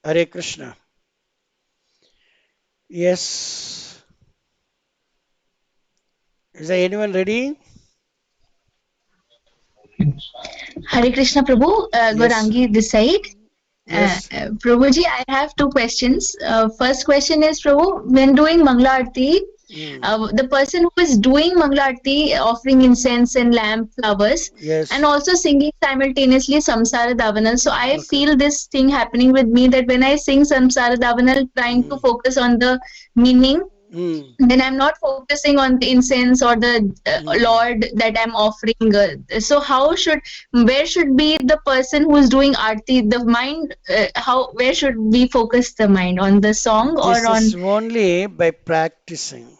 Hare Krishna. Yes. Is there anyone ready? Hare Krishna Prabhu, Yes. Gaurangi this side. Yes. Prabhuji, I have two questions. First question is, Prabhu, when doing Mangla Aarti, Mm. the person who is doing Mangla Aarti, offering incense and lamp flowers, and Yes. also singing simultaneously Samsara Davanal. So I Okay. feel this thing happening with me that when I sing Samsara Davanal, trying to Mm. focus on the meaning, Mm. then I'm not focusing on the incense or the Mm. Lord that I'm offering. So how should, where should be the person who's doing arti, the mind, how, where should we focus the mind, on the song or This on? is only by practicing.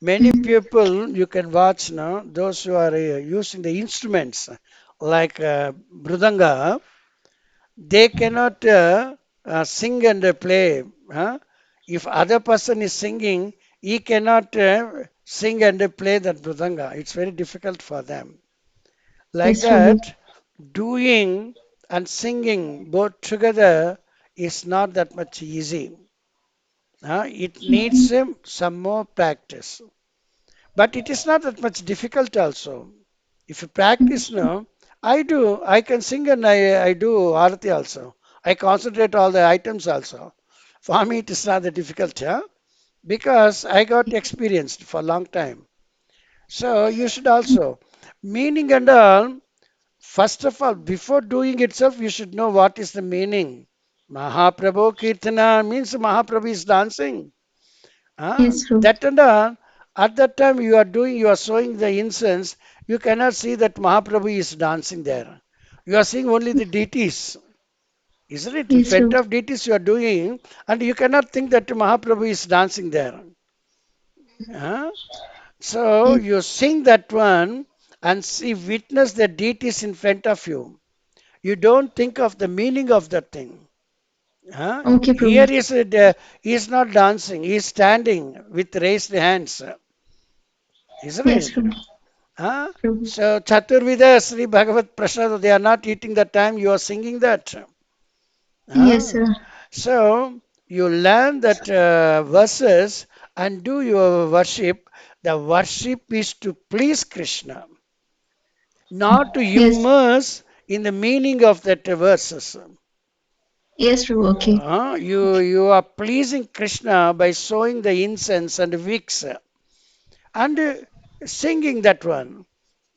Many Mhm. people you can watch now, those who are using the instruments like Mridanga, they cannot sing and play. Huh? If other person is singing, he cannot sing and play that Mridanga. It's very difficult for them. Like Yes, Prabhu. that, doing and singing both together is not that much easy. It needs Mhm. some more practice. But it is not that much difficult also. If you practice now, I can sing and I do arati also. I concentrate all the items also. For me, it is not that difficult, yeah? Because I got experienced for a long time. So you should also, meaning and all, first of all, before doing itself, you should know what is the meaning. Mahaprabhu Kirtana means Mahaprabhu is dancing. Yes, Prabhu. That and all, at that time you are showing the incense, you cannot see that Mahaprabhu is dancing there. You are seeing only the deities, isn't it? In Yes, front Prabhu. of deities you are doing, and you cannot think that Mahaprabhu is dancing there. Huh? So Yes. you sing that one and see, witness the deities in front of you. You don't think of the meaning of that thing. Huh? Okay, Here Prabhu. he is not dancing, he is standing with raised hands, isn't Yes, it? Prabhu. Huh? Prabhu. So Chaturvida Sri Bhagavat Prasad, they are not eating the time you are singing that. Yes, Huh? sir. So you learn that verses and do your worship. The worship is to please Krishna, not to Yes. immerse in the meaning of that verses. Yes, Prabhu. Okay. You are pleasing Krishna by sowing the incense and wicks and singing that one.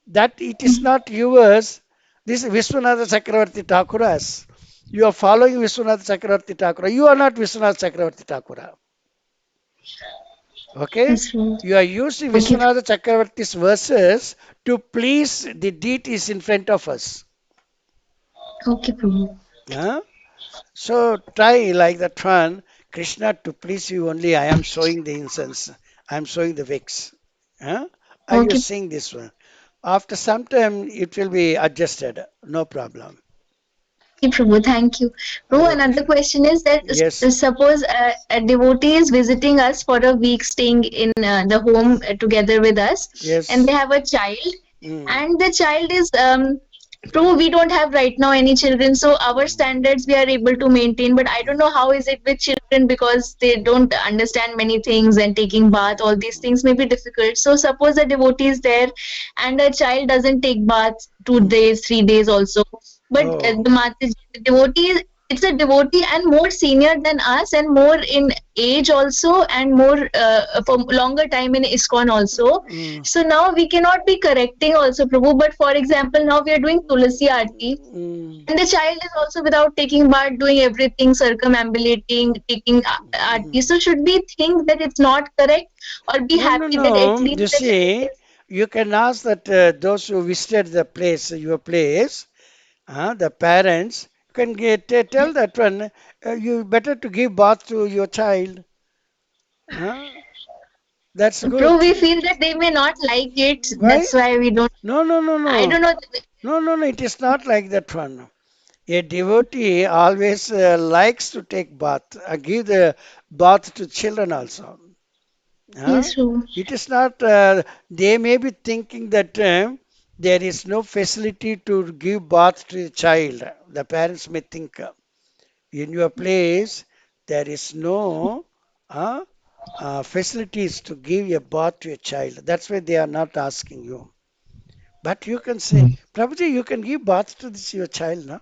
That it is Mhm. not yours. This is Vishwanatha Chakravarti Thakura's. You are following Vishwanath Chakravarti Thakura. You are not Vishwanath Chakravarti Thakura. Okay? Yes, Prabhu. You are using Okay. Vishwanath Chakravarti's verses to please the deities in front of us. Okay, Prabhu. Huh? So try like that one. Krishna, to please you only, I am showing the incense. I am showing the wicks. Huh? And you Okay. sing this one. After some time, it will be adjusted. No problem. Okay, Prabhu, thank you. Prabhu, Hare another Krishna. question is that Yes. suppose a devotee is visiting us for a week, staying in the home together with us, and they Yes. have a child, Mm. and the child is Prabhu, we don't have right now any children, so our Mm. standards we are able to maintain. But I don't know how is it with children because they don't understand many things and taking bath, all these things may be difficult. So suppose a devotee is there, and a child doesn't take bath 2 days, 3 days also, but Oh. the devotee it's a devotee and more senior than us and more in age also and more for longer time in ISKCON also. Mm. So now we cannot be correcting also, Prabhu. But for example, now we are doing Tulasi Aarti, Mm. and the child is also without taking bath, doing everything, circumambulating, taking Aarti. Mm. So should we think that it's not correct, or be No, no, happy that at no. least You the child see, is? you can ask that those who visited the place, your place, the parents can tell that one, you better to give bath to your child. Uh, that's Bro, good. we feel that they may not like it. Why? That's why we don't. No, no, no, I no. don't know. No, no, no. It is not like that one. A devotee always likes to take bath, give the bath to children also. Huh? Yes, true. It is not, they may be thinking that there is no facility to give bath to a child. The parents may think. In your place, there is no uh, facilities to give a bath to a child. That's why they are not asking you. But you can say, mm, Prabhuji, you can give bath to this your child, no?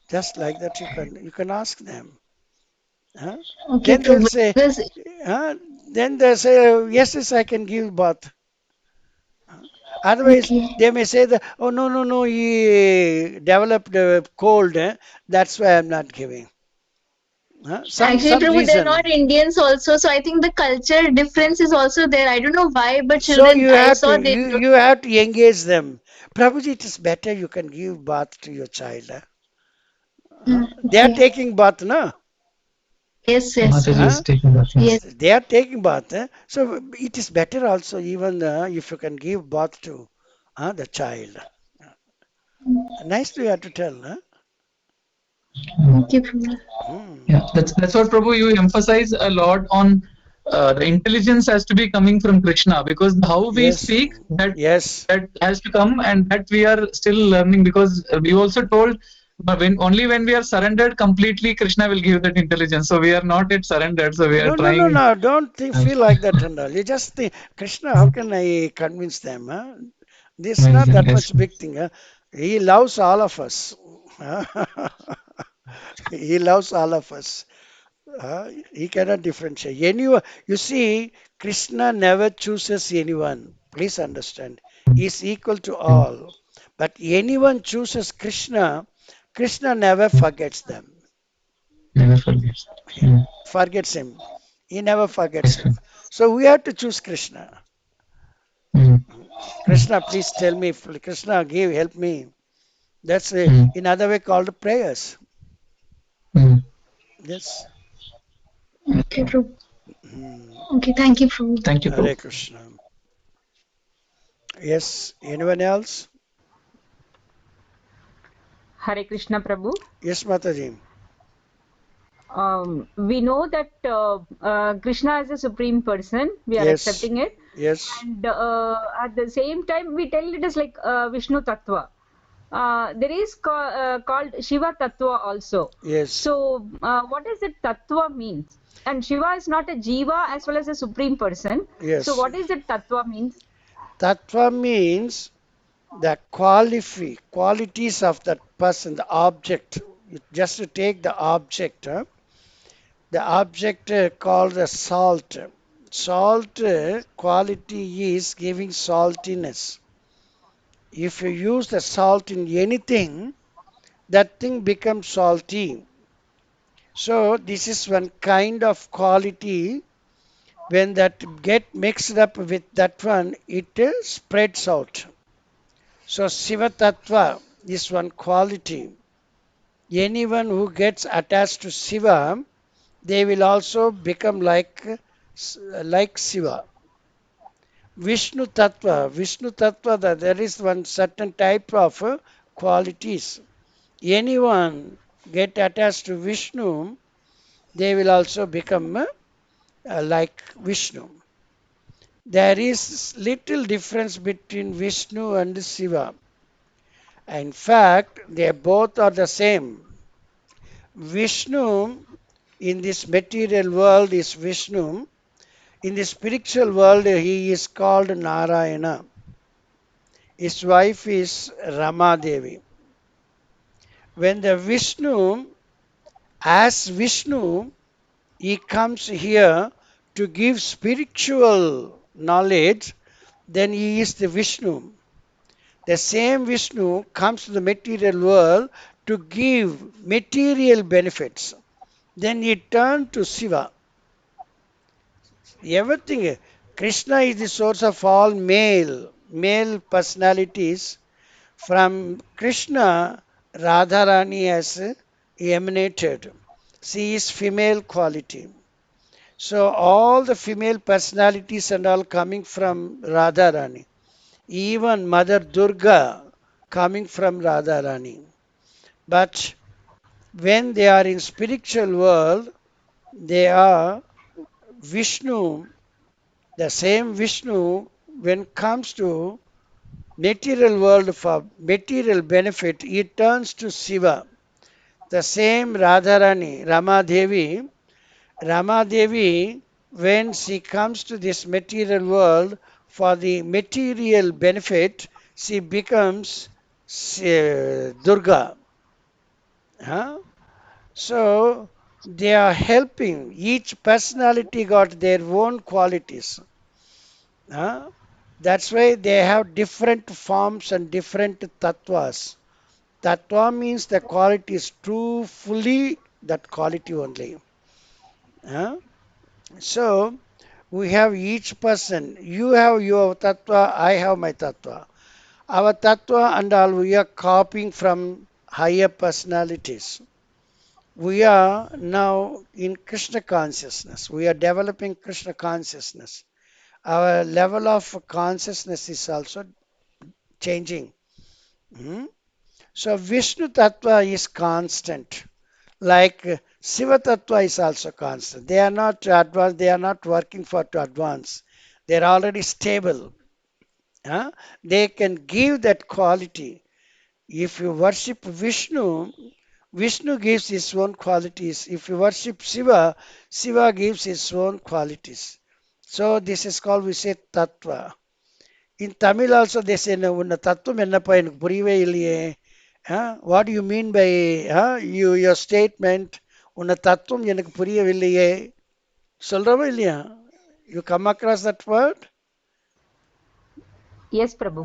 Just like that, you can ask them. Huh? Okay, Then they'll Prabhu. say, Because huh? Then they'll say, yes, yes, I can give bath. Otherwise, okay. they may say that, oh no, no, no, he developed a cold. That's why I'm not giving. Huh? Some Actually, some Prabhu, they're reason. not Indians also, so I think the culture difference is also there. I don't know why, but So children you I have to saw they you don't. you have to engage them. Prabhuji, it is better you can give bath to your child. Huh? They are Okay. taking bath, no? Yes, yes. Mataji Huh? is taking that. Yes. Yes. They are taking bath. So it is better also even if you can give bath to the child. Nicely you have to tell. Huh? Mm. Okay, Prabhu. Hmm. Yeah, that's what Prabhu you emphasize a lot on. The intelligence has to be coming from Krishna, because how we Yes. speak, that Yes. that has to come, and that we are still learning, because we also told, but when we are surrendered completely, Krishna will give that intelligence. So we are not yet surrendered, so we are No, no, no, trying. no. Don't feel like that and all. You just think, Krishna, how can I convince them? Huh? This is not that Yes. much big thing. Huh? He loves all of us. He loves all of us. He cannot differentiate. Anyone, you see, Krishna never chooses anyone. Please understand. He is equal to all. But anyone chooses Krishna, Krishna never forgets them. Never forget. He Mm. forgets him. He never forgets Yes, him. sir. So we have to choose Krishna. Mm. Mm. Krishna, please tell me. Krishna, give, help me. That's Mm. in other way called prayers. Mm. Yes. Okay, Prabhu. Hmm. Okay, thank you, Prabhu. Thank you, Hare Prabhu. Krishna. Yes. Anyone else? Hare Krishna Prabhu. Yes, Mataji. We know that Krishna is a supreme person. We are Yes. accepting it, Yes. and at the same time, we tell it is like Vishnu Tattva. There is called Shiva Tattva also. Yes. So, what does it Tattva means? And Shiva is not a Jiva as well as a supreme person. So, Yes. what is it Tattva means? Tattva means the qualities of that person, the object. Just to take the object, the object called the salt. Salt quality is giving saltiness. If you use the salt in anything, that thing becomes salty. So this is one kind of quality. When that get mixed up with that one, it spreads out. So Siva Tattva is one quality. Anyone who gets attached to Siva, they will also become like Siva. Vishnu Tattva, there is one certain type of qualities. Anyone get attached to Vishnu, they will also become like Vishnu. There is little difference between Vishnu and Shiva. In fact, they both are the same. Vishnu in this material world is Vishnu. In the spiritual world, he is called Narayana. His wife is Rama Devi. When the Vishnu, as Vishnu, he comes here to give spiritual knowledge, then he is the Vishnu. The same Vishnu comes to the material world to give material benefits. Then he turned to Shiva. Everything. Krishna is the source of all male personalities. From Krishna, Radharani has emanated. She is female quality. So all the female personalities and all coming from Radharani. Even Mother Durga coming from Radharani. But when they are in spiritual world, they are Vishnu, the same Vishnu. When comes to material world for material benefit, he turns to Shiva. The same Radharani, Ramadevi, when she comes to this material world for the material benefit, she becomes Durga. Huh? So they are helping. Each personality got their own qualities. Huh? That's why they have different forms and different tattvas. Tattva means the quality is true, fully that quality only. Huh? So we have each person. You have your tattva, I have my tattva. Our tattva and all we are copying from higher personalities. We are now in Krishna consciousness. We are developing Krishna consciousness. Our level of consciousness is also changing. Hmm? So Vishnu Tattva is constant. Like Shiva Tattva is also constant. They are not advanced, they are not working for to advance. They are already stable. Huh? They can give that quality. If you worship Vishnu, Vishnu gives his own qualities. If you worship Shiva, Shiva gives his own qualities. So this is called, we say, Tattva. In Tamil also they say, உன்ன தத்துவம் என்னப்பா எனக்கு புரியவே இல்லையே. What do you mean by your statement? உன்ன தத்துவம் எனக்கு புரியவில்லையே. சொல்றோமா இல்லையா? You come across that word? Yes, Prabhu.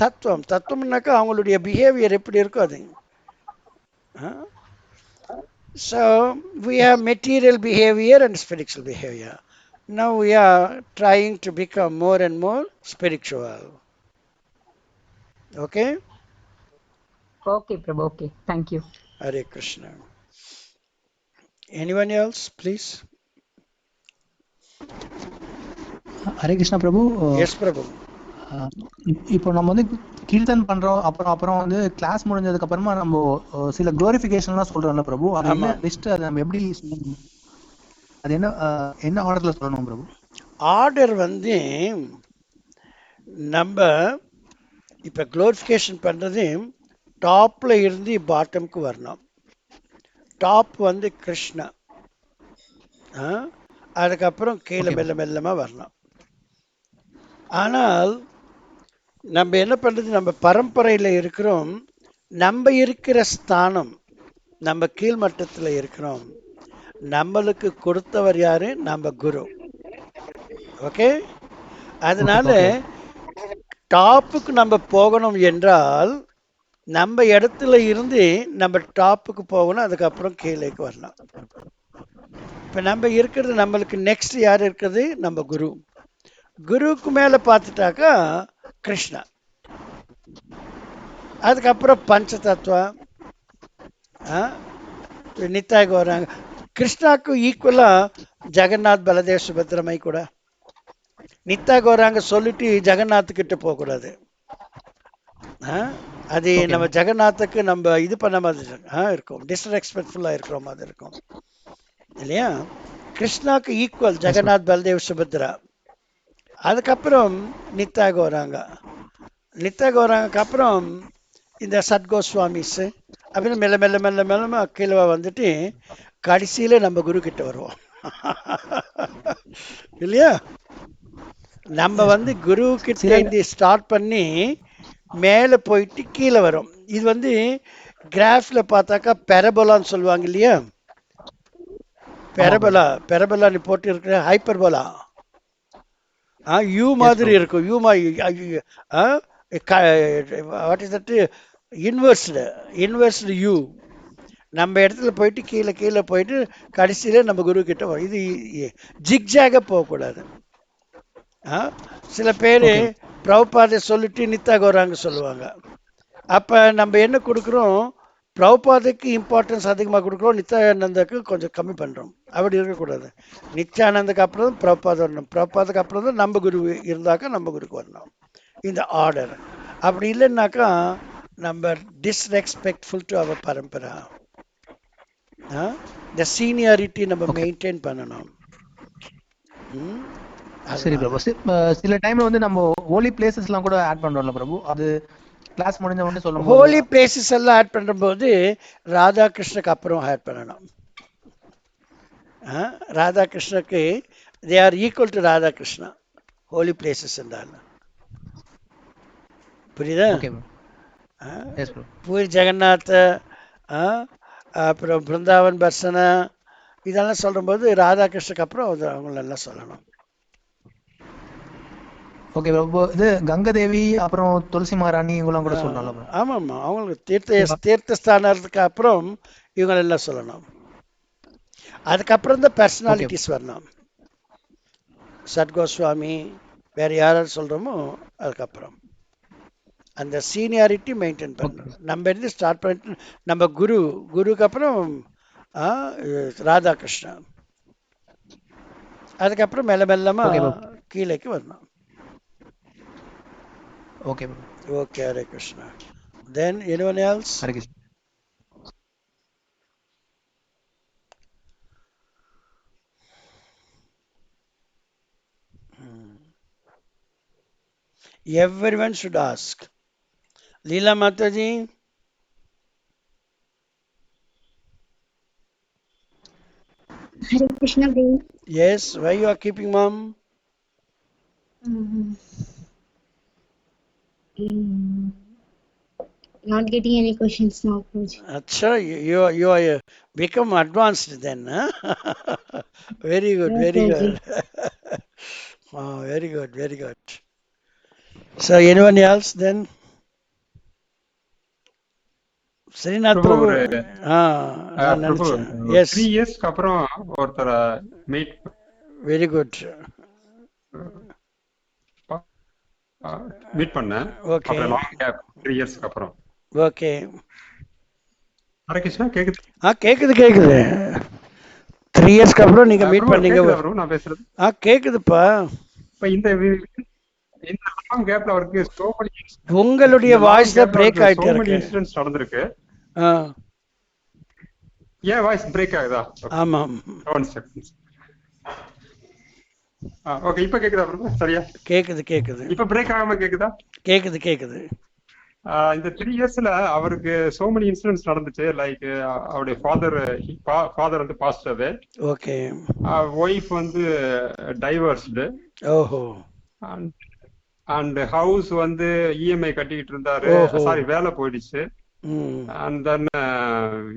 தத்துவம்னாக்கா அவங்களுடைய பிஹேவியர் எப்படி இருக்கும் அது. So we have material behavior and spiritual behavior. Now we are trying to become more and more spiritual. Okay? Okay, Prabhu. Okay. Thank you. Hare Krishna. Anyone else, please? Hare Krishna Prabhu. Yes, Prabhu. இப்போ நம்ம வந்து கீர்த்தன் பண்றோம், அப்புறம் வந்து class முடிஞ்சதுக்கு அப்புறமா நம்ம சில குளோரிஃபிகேஷன்லாம் சொல்றோம்ல பிரபு, அது என்ன லிஸ்ட், அது நம்ம எப்படி அது என்ன ஆர்டர்ல சொல்லணும் பிரபு? ஆர்டர் வந்து நம்ம இப்ப குளோரிஃபிகேஷன் பண்றது டாப்ல இருந்து பாட்டம்க்கு வரணும். டாப் வந்து கிருஷ்ணா, அதுக்கப்புறம் கீழே மெல்ல மெல்லமா வரணும். ஆனால் நம்ம என்ன பண்றது, நம்ம பரம்பரையில இருக்கிறோம். நம்ம இருக்கிற ஸ்தானம், நம்ம கீழ்மட்டத்தில் இருக்கிறோம். நம்மளுக்கு கொடுத்தவர் யாரு? நம்ம குரு. ஓகே, அதனால டாப்புக்கு நம்ம போகணும் என்றால் நம்ம இடத்துல இருந்து நம்ம டாப்புக்கு போகணும், அதுக்கப்புறம் கீழேக்கு வரலாம். இப்ப நம்ம இருக்கிறது, நம்மளுக்கு நெக்ஸ்ட் யார் இருக்கிறது? நம்ம குரு. குருவுக்கு மேல பார்த்துட்டாக்கா கிருஷ்ணா, அதுக்கப்புறம் பஞ்ச தத்துவா, நித்தாய் கௌராங்க. கிருஷ்ணாக்கு ஈக்குவலா ஜெகநாத், பலதேவ், சுபத்ரமை கூட. நித்தா கௌராங்க சொல்லிட்டு ஜெகநாத் கிட்ட போக கூடாது. அது நம்ம ஜெகநாத்துக்கு நம்ம இது பண்ண மாதிரி இருக்கும், டிஸ்ரெஸ்பெக்ட்ஃபுல்லா இருக்கிற மாதிரி இருக்கும் இல்லையா? கிருஷ்ணாக்கு ஈக்குவல் ஜெகநாத், பலதேவ், சுபத்ரா. அதுக்கப்புறம் நித்தா கௌராங்க. நித்தா கௌராங்கக்கு அப்புறம் இந்த சத்கோஸ்வாமிஸ், அப்படின்னு மெல்ல மெல்ல மெல்ல மெல்லமா கீழே வந்துட்டு கடைசியில நம்ம குரு கிட்ட வருவோம் இல்லையா? நம்ம வந்து குரு கிட்ட இருந்து ஸ்டார்ட் பண்ணி மேல போயிட்டு கீழே வரும். இது வந்து கிராஃப்ல பார்த்தாக்கா பெரபோலான்னு சொல்லுவாங்க இல்லையா? பெரபோலா நீ போட்டு இருக்கிற ஹைப்பர்போலா, யூ மாதிரி இருக்கும். U what is that? Inversed U. நம்ம இடத்துல போயிட்டு கீழே கீழே போயிட்டு கடைசியில நம்ம குரு கிட்ட வரும். இது ஜிக்ஜாக போகக்கூடாது. சில பேர் பிரபுபாதை சொல்லிட்டு நித்தா கௌராங்க சொல்லுவாங்க. அப்ப நம்ம என்ன கொடுக்குறோம்? பிரபுபாதைக்கு இம்பார்ட்டன்ஸ் அதிகமாக கொடுக்குறோம், நித்யானந்தாக்கு கொஞ்சம் கம்மி பண்றோம். அப்படி இருக்கக்கூடாது. நித்யானந்துக்கு அப்புறம் பிரபுபாதை வரணும், பிரபுபாதைக்கு அப்புறம் தான் நம்ம குரு இருந்தாக்கா நம்ம குருக்கு வரணும். இந்த ஆர்டர். அப்படி இல்லைன்னாக்கா நம்ம டிஸ்ரெஸ்பெக்ட்ஃபுல் டு அவர் பரம்பரா. இந்த சீனியாரிட்டி நம்ம மெயின்டைன் பண்ணணும். சரி பிரபு. சில டைம்ல வந்து நம்ம ஹோலி பிளேசஸ்லாம் கூட ஆட் பண்றோம்ல பிரபு, அது கிளாஸ் முடிஞ்ச உடனே சொல்லும் போது ஹோலி பிளேசஸ் எல்லாம் ஆட் பண்ணும்போது ராதாகிருஷ்ணக்கு அப்புறம் ஆட் பண்ணணும். ராதாகிருஷ்ணக்கு they are equal to Radhakrishna holy places என்றால். புரியுதா? Okay bro. Yes bro. Puri Jagannath, அப்புறம் பிருந்தாவன் பர்சனா, இதெல்லாம் சொல்லும்போது ராதாகிருஷ்ணக்கு அப்புறம் அவங்களெல்லாம் சொல்லணும். Okay bro. இப்போ இது கங்கதேவி அப்புறம் துளசி மகாராணி இவங்களாம் கூட சொல்லலாம் ப்ரோ. ஆமாம்மா, அவங்களுக்கு தீர்த்தஸ்தானத்துக்கு அப்புறம் இவங்களெல்லாம் சொல்லணும். அதுக்கப்புறம் தான் பர்சனாலிட்டிஸ் வரணும். சத்கோஸ்வாமி வேற யாராவது சொல்கிறோமோ அதுக்கப்புறம் அந்த சீனியாரிட்டி மெயின்டைன் பண்ணணும். நம்ம இருந்து ஸ்டார்ட் பண்ணிட்டு நம்ம குருக்கு அப்புறம் ராதாகிருஷ்ணா, அதுக்கப்புறம் மெல்ல மெல்லமாக கீழேக்கு வரணும். Okay bro. Okay, Hare Krishna. Then anyone else? Hare Krishna. Everyone should ask. Leela Mataji? Hare Krishna, Guru. Yes, why you are keeping mom? Not getting any questions now, Guruji. Acha, you are become advanced then, huh? Very good, Yes, very Guruji. good. Oh, very good, very good. So anyone else then? Srinath Prabhu, Prabhu. நான் பிரபு நினைச்சேன். Yes, 3 இயர்ஸ்க்கு அப்புறம் ஒருத்தரை meet very good. பண்ணேன். Okay, அப்புறம் long gap 3 இயர்ஸ்க்கு அப்புறம். okay. Hare Krishna, கேக்குது? கேக்குது 3 இயர்ஸ்க்கு அப்புறம் நீங்க மீட் பிரபு, பண்ணீங்க. கேக்குதா பிரபு நான் பேசுறது? கேக்குதுப்பா. இப்ப இந்த லாங் கேப்ல அவருக்கு so many உங்களுடைய வாய்ஸ் தான் பிரேக் ஆயிட்டு இருக்கு. இன்சிடென்ட்ஸ் நடந்திருக்கு. ஆ, ஏன் வாய்ஸ் பிரேக் ஆகுதா? ஆமாம், 1 செகண்ட். ஓகே, இப்ப கேக்குதா பிரபு? சரியா கேக்குது. இப்ப பிரேக் ஆகாம கேக்குதா? கேக்குது. இந்த 3 இயர்ஸ்ல அவருக்கு so many இன்சிடென்ட்ஸ் நடந்துச்சு. லைக் அவருடைய ஃபாதர் வந்து பாஸ்ட் அவே. ஓகே. ஒய்ஃப் வந்து டைவர்ஸ்டு. ஓஹோ. அண்ட் ஹவுஸ் வந்து இஎம்ஐ கட்டிக்கிட்டு இருந்தாரு. சாரி, வேலை போயிடுச்சு. அண்ட் தென்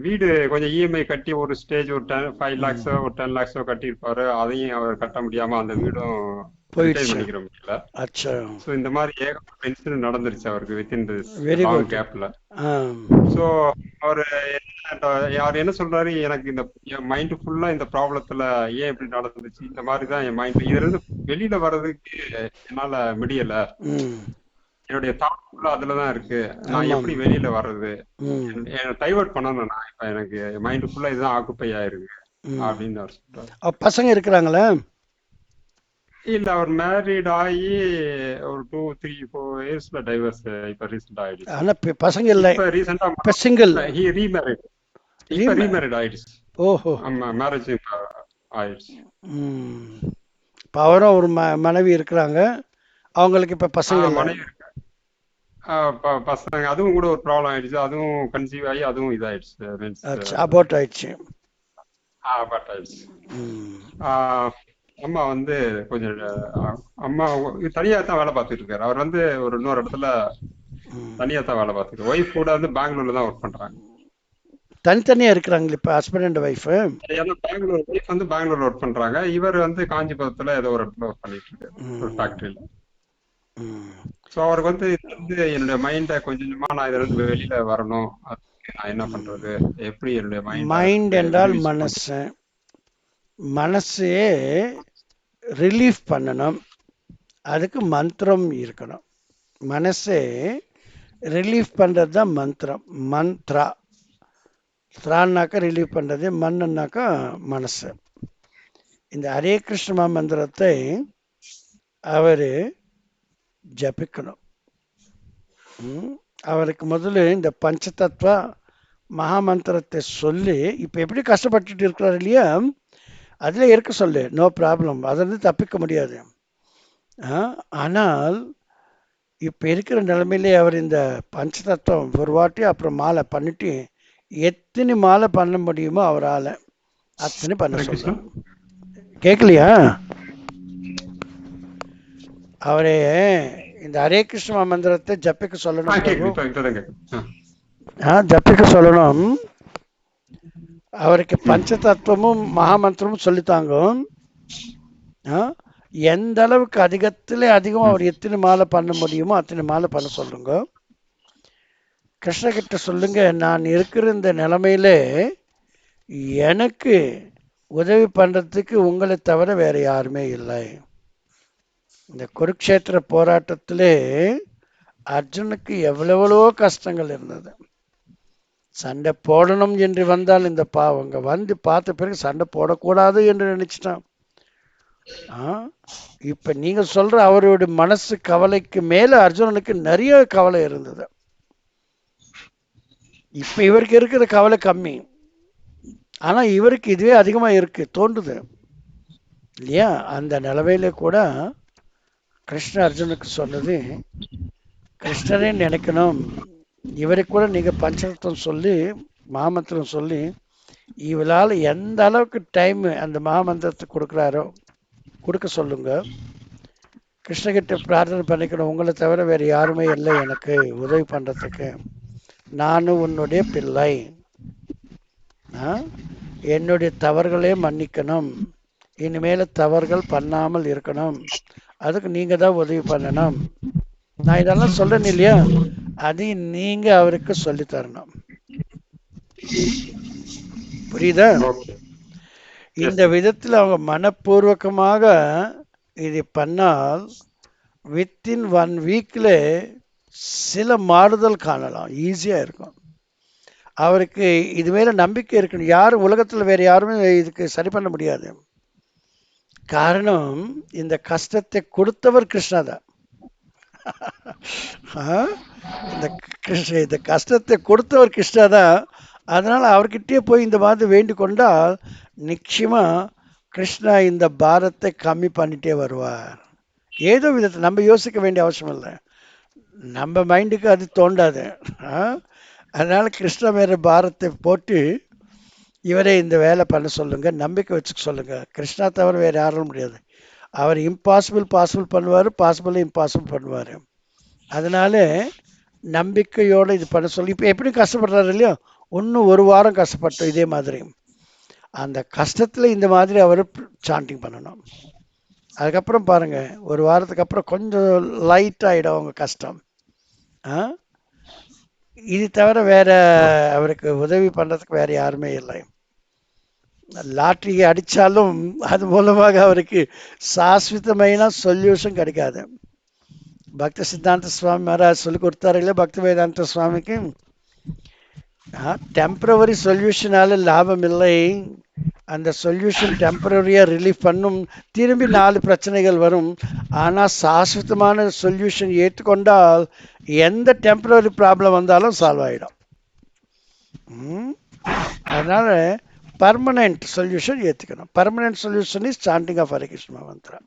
வீடு கொஞ்சம் இஎம்ஐ கட்டி ஒரு ஸ்டேஜ் ஒரு 5 lakhs ஒரு 10 lakhs கட்டியிருப்பாரு. அதையும் அவர் கட்ட முடியாம அந்த வீடும் பண்ணிக்கிற முடியல. சோ இந்த மாதிரி ஏகப்பட்ட இன்சிடென்ட் நடந்துருச்சு அவருக்கு வித்தின் லாங் கேப்ல. சோ அவர் என்ன சொல்றாரு, எனக்கு இந்த மைண்ட் ஃபுல்லா இந்த ப்ராப்ளத்துல ஏன் இப்படி நடந்துச்சு, இந்த மாதிரிதான் என் மைண்ட், இதுல இருந்து வெளியில வர்றதுக்கு என்னால முடியல, என்னுடைய தாட் ஃபுல்லா அதுலதான் இருக்கு, நான் எப்படி வெளியில வர்றது, டைவர்ட் பண்ணணும், நான் இப்ப எனக்கு மைண்ட் ஃபுல்லா இதுதான் ஆக்குப்பை ஆயிருக்கு அப்படின்னு அவர் சொல்றாரு. பசங்க இருக்கிறாங்களா? இல்ல, அவர் மேரிட் ஆகி ஒரு 2-3-4 இயர்ஸ்ல டைவர்ஸ் இப்ப ரீசெண்ட் ஆயிடுச்சு. ஆனா பசங்க இல்ல, இப்ப ரீசெண்டா சிங்கிள், ஹி ரீமேரிட். இப்ப ரீமேரிட் ஆயிடுச்சு. ஓஹோ. ஆமா, மேரேஜ் ஆயிடுச்சு. அவரும் ஒரு மனைவி இருக்கிறாங்க, அவங்களுக்கு இப்ப பசங்க மனைவி இருக்கு, பசங்க. அதுவும் கூட ஒரு ப்ராப்ளம் ஆயிடுச்சு, அதுவும் கன்சீவ் ஆகி அதுவும் இதாயிடுச்சு, அபார்ட் ஆயிடுச்சு. அபார்ட் ஆயிடுச்சு. அம்மா வந்து கொஞ்சம் அம்மா தனியா தான் வேலை பார்த்துட்டு இருக்காரு. அவர் வந்து ஒரு இன்னொரு இடத்துல தனியா தான் வேலை பார்த்துட்டு, ஒய்ஃப் கூட வந்து பெங்களூர்ல தான் ஒர்க் பண்றாங்க. தனித்தனியா இருக்கிறாங்க இப்ப ஹஸ்பண்ட் அண்ட் ஒய்ஃப். ஏன்னா பெங்களூர் ஒய்ஃப் வந்து பெங்களூர்ல ஒர்க் பண்றாங்க, இவர் வந்து காஞ்சிபுரத்துல ஏதோ ஒரு இடத்துல ஒர்க் பண்ணிட்டு இருக்காரு, ஒரு ஃபேக்டரியில. சோ அவருக்கு வந்து என்னுடைய மைண்ட கொஞ்சமா நான் இதுல இருந்து வெளியில வரணும், அதுக்கு நான் என்ன பண்றது, எப்படி என்னுடைய மைண்ட் என்றால் மனசு, மனசையே ரிலீஃப் பண்ணணும், அதுக்கு மந்திரம் இருக்கணும். மனசே ரிலீஃப் பண்றது தான் மந்திரம். மந்த்ரா, திரான்னாக்கா ரிலீஃப் பண்றது, மண்ணுனாக்கா மனசு. இந்த ஹரே கிருஷ்ண மந்திரத்தை அவரு ஜபிக்கணும். அவருக்கு முதல்ல இந்த பஞ்சதத்துவ மகாமந்திரத்தை சொல்லி, இப்ப எப்படி கஷ்டப்பட்டுட்டு இருக்கிறார் இல்லையா, அதுல இருக்க சொல்லு, நோ ப்ராப்ளம், அதிலிருந்து தப்பிக்க முடியாது. ஆனால் இப்போ இருக்கிற நிலைமையிலே அவர் இந்த பஞ்சதத்துவம் ஒரு வாட்டி அப்புறம் மாலை பண்ணிட்டு எத்தனை மாலை பண்ண முடியுமோ அவரால் அத்தனை பண்ண ஹரே கிருஷ்ணா. சொல்லலாம். கேட்கலையா? அவரே இந்த ஹரே கிருஷ்ண மந்திரத்தை ஜப்பிக்க சொல்லணும். கேக்குது, இப்பதான் கேக்குது. ஜப்பிக்க சொல்லணும். அவருக்கு பஞ்சதத்துவமும் மகாமந்திரமும் சொல்லித்தாங்க. எந்த அளவுக்கு அதிகத்திலே அதிகம் அவர் எத்தனை மாலை பண்ண முடியுமோ அத்தனை மாலை பண்ண சொல்லுங்க. கிருஷ்ணகிட்ட சொல்லுங்க, நான் இருக்கிற இந்த நிலைமையிலே எனக்கு உதவி பண்றதுக்கு உங்களை தவிர வேற யாருமே இல்லை. இந்த குருக்ஷேத்திர போராட்டத்திலே அர்ஜுனுக்கு எவ்வளவோ கஷ்டங்கள் இருந்தது. சண்டை போடணும் என்று வந்தால் இந்த பாவங்க வந்து பார்த்த பிறகு சண்டை போடக்கூடாது என்று நினைச்சிட்டான். இப்ப நீங்க சொல்ற அவருடைய மனசு கவலைக்கு மேல அர்ஜுனனுக்கு நிறைய கவலை இருந்தது. இப்ப இவருக்கு இருக்கிற கவலை கம்மி, ஆனா இவருக்கு இதுவே அதிகமா இருக்கு தோன்றுது இல்லையா? அந்த நிலவையில கூட கிருஷ்ண அர்ஜுனுக்கு சொன்னது, கிருஷ்ணரே நினைக்கணும். இவருக்கு கூட நீங்க பஞ்சரத்தம் சொல்லி மகாமந்திரம் சொல்லி இவளால் எந்த அளவுக்கு டைம் அந்த மகாமந்திரத்தை கொடுக்குறாரோ கொடுக்க சொல்லுங்க. கிருஷ்ணகிட்ட பிரார்த்தனை பண்ணிக்கணும், உங்களை தவிர வேறு யாருமே இல்லை எனக்கு உதவி பண்ணுறதுக்கு. நானும் உன்னுடைய பிள்ளை, என்னுடைய தவறுகளே மன்னிக்கணும், இனிமேல் தவறுகள் பண்ணாமல் இருக்கணும், அதுக்கு நீங்கள் தான் உதவி பண்ணணும். நான் இதெல்லாம் சொல்கிறேன் இல்லையா, அதையும் நீங்கள் அவருக்கு சொல்லி தரணும். புரியுதா? இந்த விதத்தில் அவங்க மனப்பூர்வகமாக இது பண்ணால் வித்தின் 1 வீக்ல சில மாறுதல் காணலாம், ஈஸியாக இருக்கும். அவருக்கு இது மேலே நம்பிக்கை இருக்கணும். யாரும் உலகத்தில் வேறு யாருமே இதுக்கு சரி பண்ண முடியாது. காரணம், இந்த கஷ்டத்தை கொடுத்தவர் கிருஷ்ணா தான். இந்த கஷ்டத்தை கொடுத்தவர் கிருஷ்ணா தான். அதனால் அவர்கிட்டயே போய் இந்த மாதிரி வேண்டி கொண்டால் நிச்சயமா கிருஷ்ணா இந்த பாரத்தை கம்மி பண்ணிட்டே வருவார். ஏதோ விதத்தில் நம்ம யோசிக்க வேண்டிய அவசியம் இல்லை, நம்ம மைண்டுக்கு அது தோண்டாது. அதனால கிருஷ்ணா மேல பாரத்தை போட்டு இவரே இந்த வேலை பண்ண சொல்லுங்க, நம்பிக்கை வச்சுக்க சொல்லுங்க. கிருஷ்ணா தவிர வேறு யாரும் முடியாது. அவர் இம்பாசிபிள் பாசிபிள் பண்ணுவார், பாசிபிள் இம்பாசிபிள் பண்ணுவார். அதனால நம்பிக்கையோடு இது பண்ண சொல்லி. இப்போ எப்படி கஷ்டப்படுறாரு இல்லையோ, இன்னும் 1 வாரம் கஷ்டப்பட்டோம் இதே மாதிரி. அந்த கஷ்டத்தில் இந்த மாதிரி அவர் சாண்டிங் பண்ணணும். அதுக்கப்புறம் பாருங்க, 1 வாரத்துக்கு அப்புறம் கொஞ்சம் லைட் ஆகிடும் அவங்க கஷ்டம். இது தவிர வேற அவருக்கு உதவி பண்ணுறதுக்கு வேற யாருமே இல்லை. லாட்ரி அடித்தாலும் அது மூலமாக அவருக்கு சாஸ்வதమైన சொல்யூஷன் கிடைக்காது. பக்த சித்தாந்த சுவாமி மகாராஜ் சொல்லி கொடுத்தாரு இல்லையா, பக்தி வேதாந்த சுவாமிக்கு டெம்பரவரி சொல்யூஷனால லாபம் இல்லை. அந்த சொல்யூஷன் டெம்பரரியாக ரிலீஃப் பண்ணும், திரும்பி 4 பிரச்சனைகள் வரும். ஆனால் சாஸ்வதமான சொல்யூஷன் ஏற்றுக்கொண்டால் எந்த டெம்பரரி ப்ராப்ளம் வந்தாலும் சால்வ் ஆகிடும். அதனால பர்மனெண்ட் சொல்யூஷன் ஏற்றுக்கணும். Permanent solution is chanting of Hare Krishna mantra,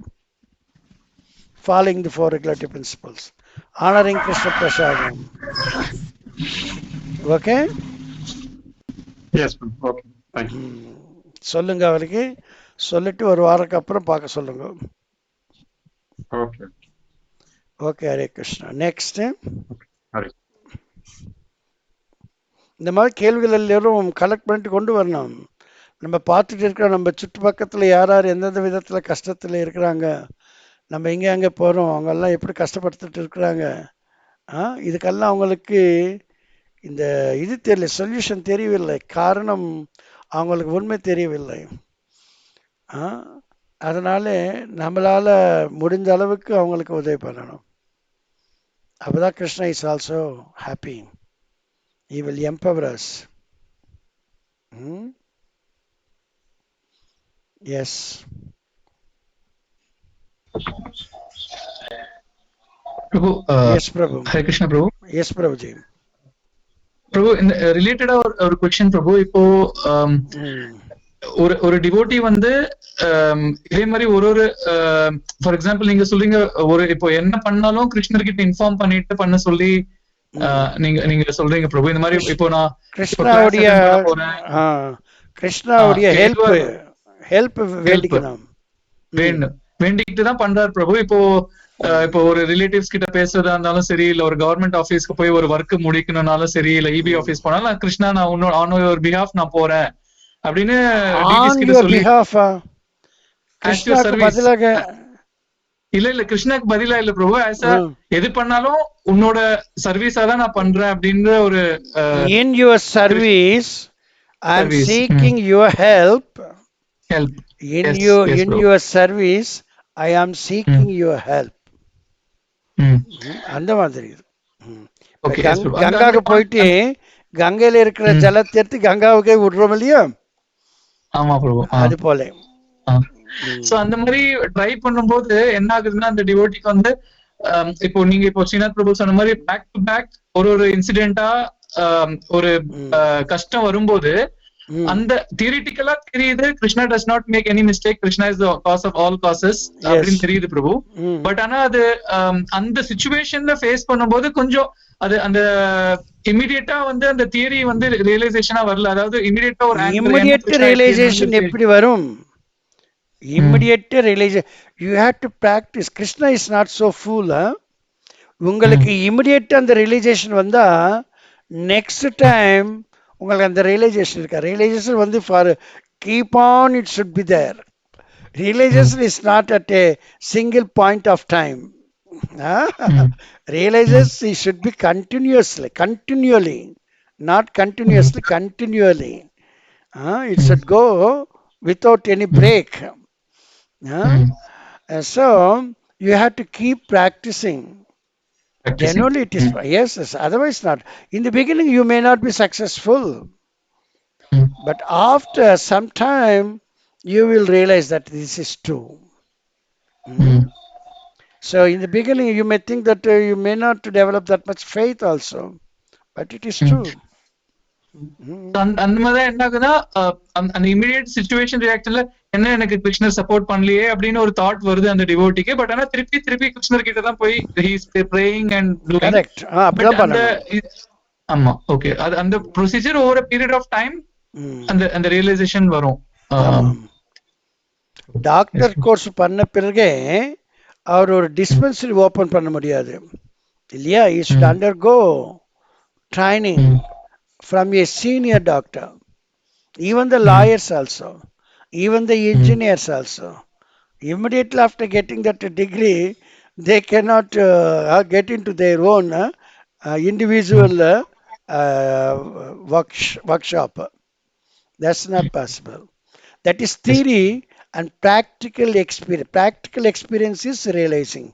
following the 4 regulative principles, honoring Krishna Prasadam. Okay? Yes, okay. Thank you. சொல்லுங்க அவருக்கு, சொல்லிட்டு 1 வாரத்துக்கு அப்புறம் பார்க்க சொல்லுங்க. Okay okay. Hare Krishna. Next, Hare. இந்த மாதிரி கேள்விகள் எல்லாரும் கலெக்ட் பண்ணிட்டு கொண்டு வரணும். நம்ம பார்த்துட்டு இருக்கிறோம், நம்ம சுற்றுப்பக்கத்தில் யார் யார் எந்தெந்த விதத்தில் கஷ்டத்தில் இருக்கிறாங்க, நம்ம இங்கே அங்கே போகிறோம், அவங்கெல்லாம் எப்படி கஷ்டப்படுத்திட்டு இருக்கிறாங்க. இதுக்கெல்லாம் அவங்களுக்கு இந்த இது தெரியல, சொல்யூஷன் தெரியவில்லை. காரணம், அவங்களுக்கு உண்மை தெரியவில்லை. அதனால நம்மளால் முடிஞ்ச அளவுக்கு அவங்களுக்கு உதவி பண்ணணும். அப்போதான் Krishna is also happy. He will empower us. Yes. Prabhu, Yes, Prabhu. Hare Krishna, Prabhu. Yes, Prabhuji. Prabhu, in related our question, Prabhu, இப்போ ஒரு டிவோட்டி வந்து இதே மாதிரி ஒரு ஃபார் எக்ஸாம்பிள் நீங்க சொல்றீங்க ஒரு இப்போ என்ன பண்ணாலும் கிருஷ்ணர்கிட்ட இன்ஃபார்ம் பண்ணிட்டு பண்ண சொல்லி நீங்க நீங்க சொல்றீங்க பிரபு இந்த மாதிரி இப்போ நான் கிருஷ்ணாவுடைய கிருஷ்ணாவுடைய ஹெல்ப் வேண்டிக்கணும் வேண்டிக்கிட்டு தான் பண்றாரு பிரபு. இப்போ ஒரு ரிலேட்டிவ்ஸ் கிட்ட பேசுறதா இருந்தாலும் சரி, இல்ல ஒரு கவர்மெண்ட் ஆபீஸ்க்கு போய் ஒரு ஒர்க் முடிக்கணும்னாலும் சரி, இல்ல இபி ஆபீஸ் போனாலும் கிருஷ்ணா நான் ஆன் யுவர் பிஹாஃப் நான் போறேன் அப்படின்னு இல்ல கிருஷ்ணாக்கு பதிலா இல்ல பிரபு, எது பண்ணாலும் உன்னோட சர்வீஸா தான் நான் பண்றேன் அப்படின்ற ஒரு in your service I am seeking your help in your service I am seeking your help. அந்த மாதிரி கங்காவுக்கு போயிட்டு கங்கையில இருக்கிற ஜலத்தை எடுத்து கங்காவுக்கே விடுறோம் இல்லையா? ஆமா பிரபு, அது போல. சோ அந்த மாதிரி ட்ரை பண்ணும்போது என்ன ஆகுதுன்னா அந்த டிவோட்டிக்கு வந்து இப்போ நீங்க இப்போ ஸ்ரீநாத் பிரபு சொன்ன மாதிரி பேக் டு பேக் ஒரு இன்சிடென்ட்டா ஒரு கஷ்டம் வரும்போது அந்த தியரிட்டிக்கலா தெரியுது Krishna does not make any mistake, Krishna is the cause of all causes அப்படின்னு தெரியுது பிரபு. பட் ஆனா அது அந்த சிச்சுவேஷன்ல ஃபேஸ் பண்ணும்போது கொஞ்சம் அது அந்த இமிடியேட்டா வந்து அந்த தியரி வந்து ரியலைசேஷனா வரல. அதாவது இமிடியேட்டா ஒரு இமிடியேட் ரியலைசேஷன் எப்படி வரும்? Immediate realization you have to practice. Krishna is not so fool. உங்களுக்கு இமிடியேட்டா அந்த ரியலைசேஷன் வந்தா நெக்ஸ்ட் டைம் உங்களுக்கு அந்த ரியலைசேஷன் இருக்கா? ரியலைசேஷன் வந்து for keep on it should be there. Realization is not at a single point of time. Realization should be continually, not continuously, continually. It should go without any break. So you have to keep practicing. Then only it is. Yes, otherwise not. In the beginning you may not be successful, but after some time you will realize that this is true. So in the beginning you may think that you may not develop that much faith also, but it is true. அந்த மாதிரி என்ன ஆகுதுன்னா அந்த immediate situation ரியாக்ஷன்ல என்ன எனக்கு கிருஷ்ணர் support பண்ணலையே அப்படின்னு ஒரு தாட் வருது அந்த டிவோட்டிக்கு. பட் ஆனா திருப்பி கிருஷ்ணர் கிட்ட தான் போய் he is praying and doing. Correct. அப்படிதான் பண்ணணும். ஆமா, ஓகே. அது அந்த procedure over a period of time அந்த ரியலைசேஷன் வரும். டாக்டர் கோர்ஸ் பண்ண பிறகு அவர் ஒரு டிஸ்பென்சரி ஓபன் பண்ண முடியாது இல்லையா? he should undergo training from a senior doctor. Even the lawyers also, even the engineers also, immediately after getting that degree they cannot get into their own individual workshop. That's not possible. That is theory and practical experience. Practical experience is realizing.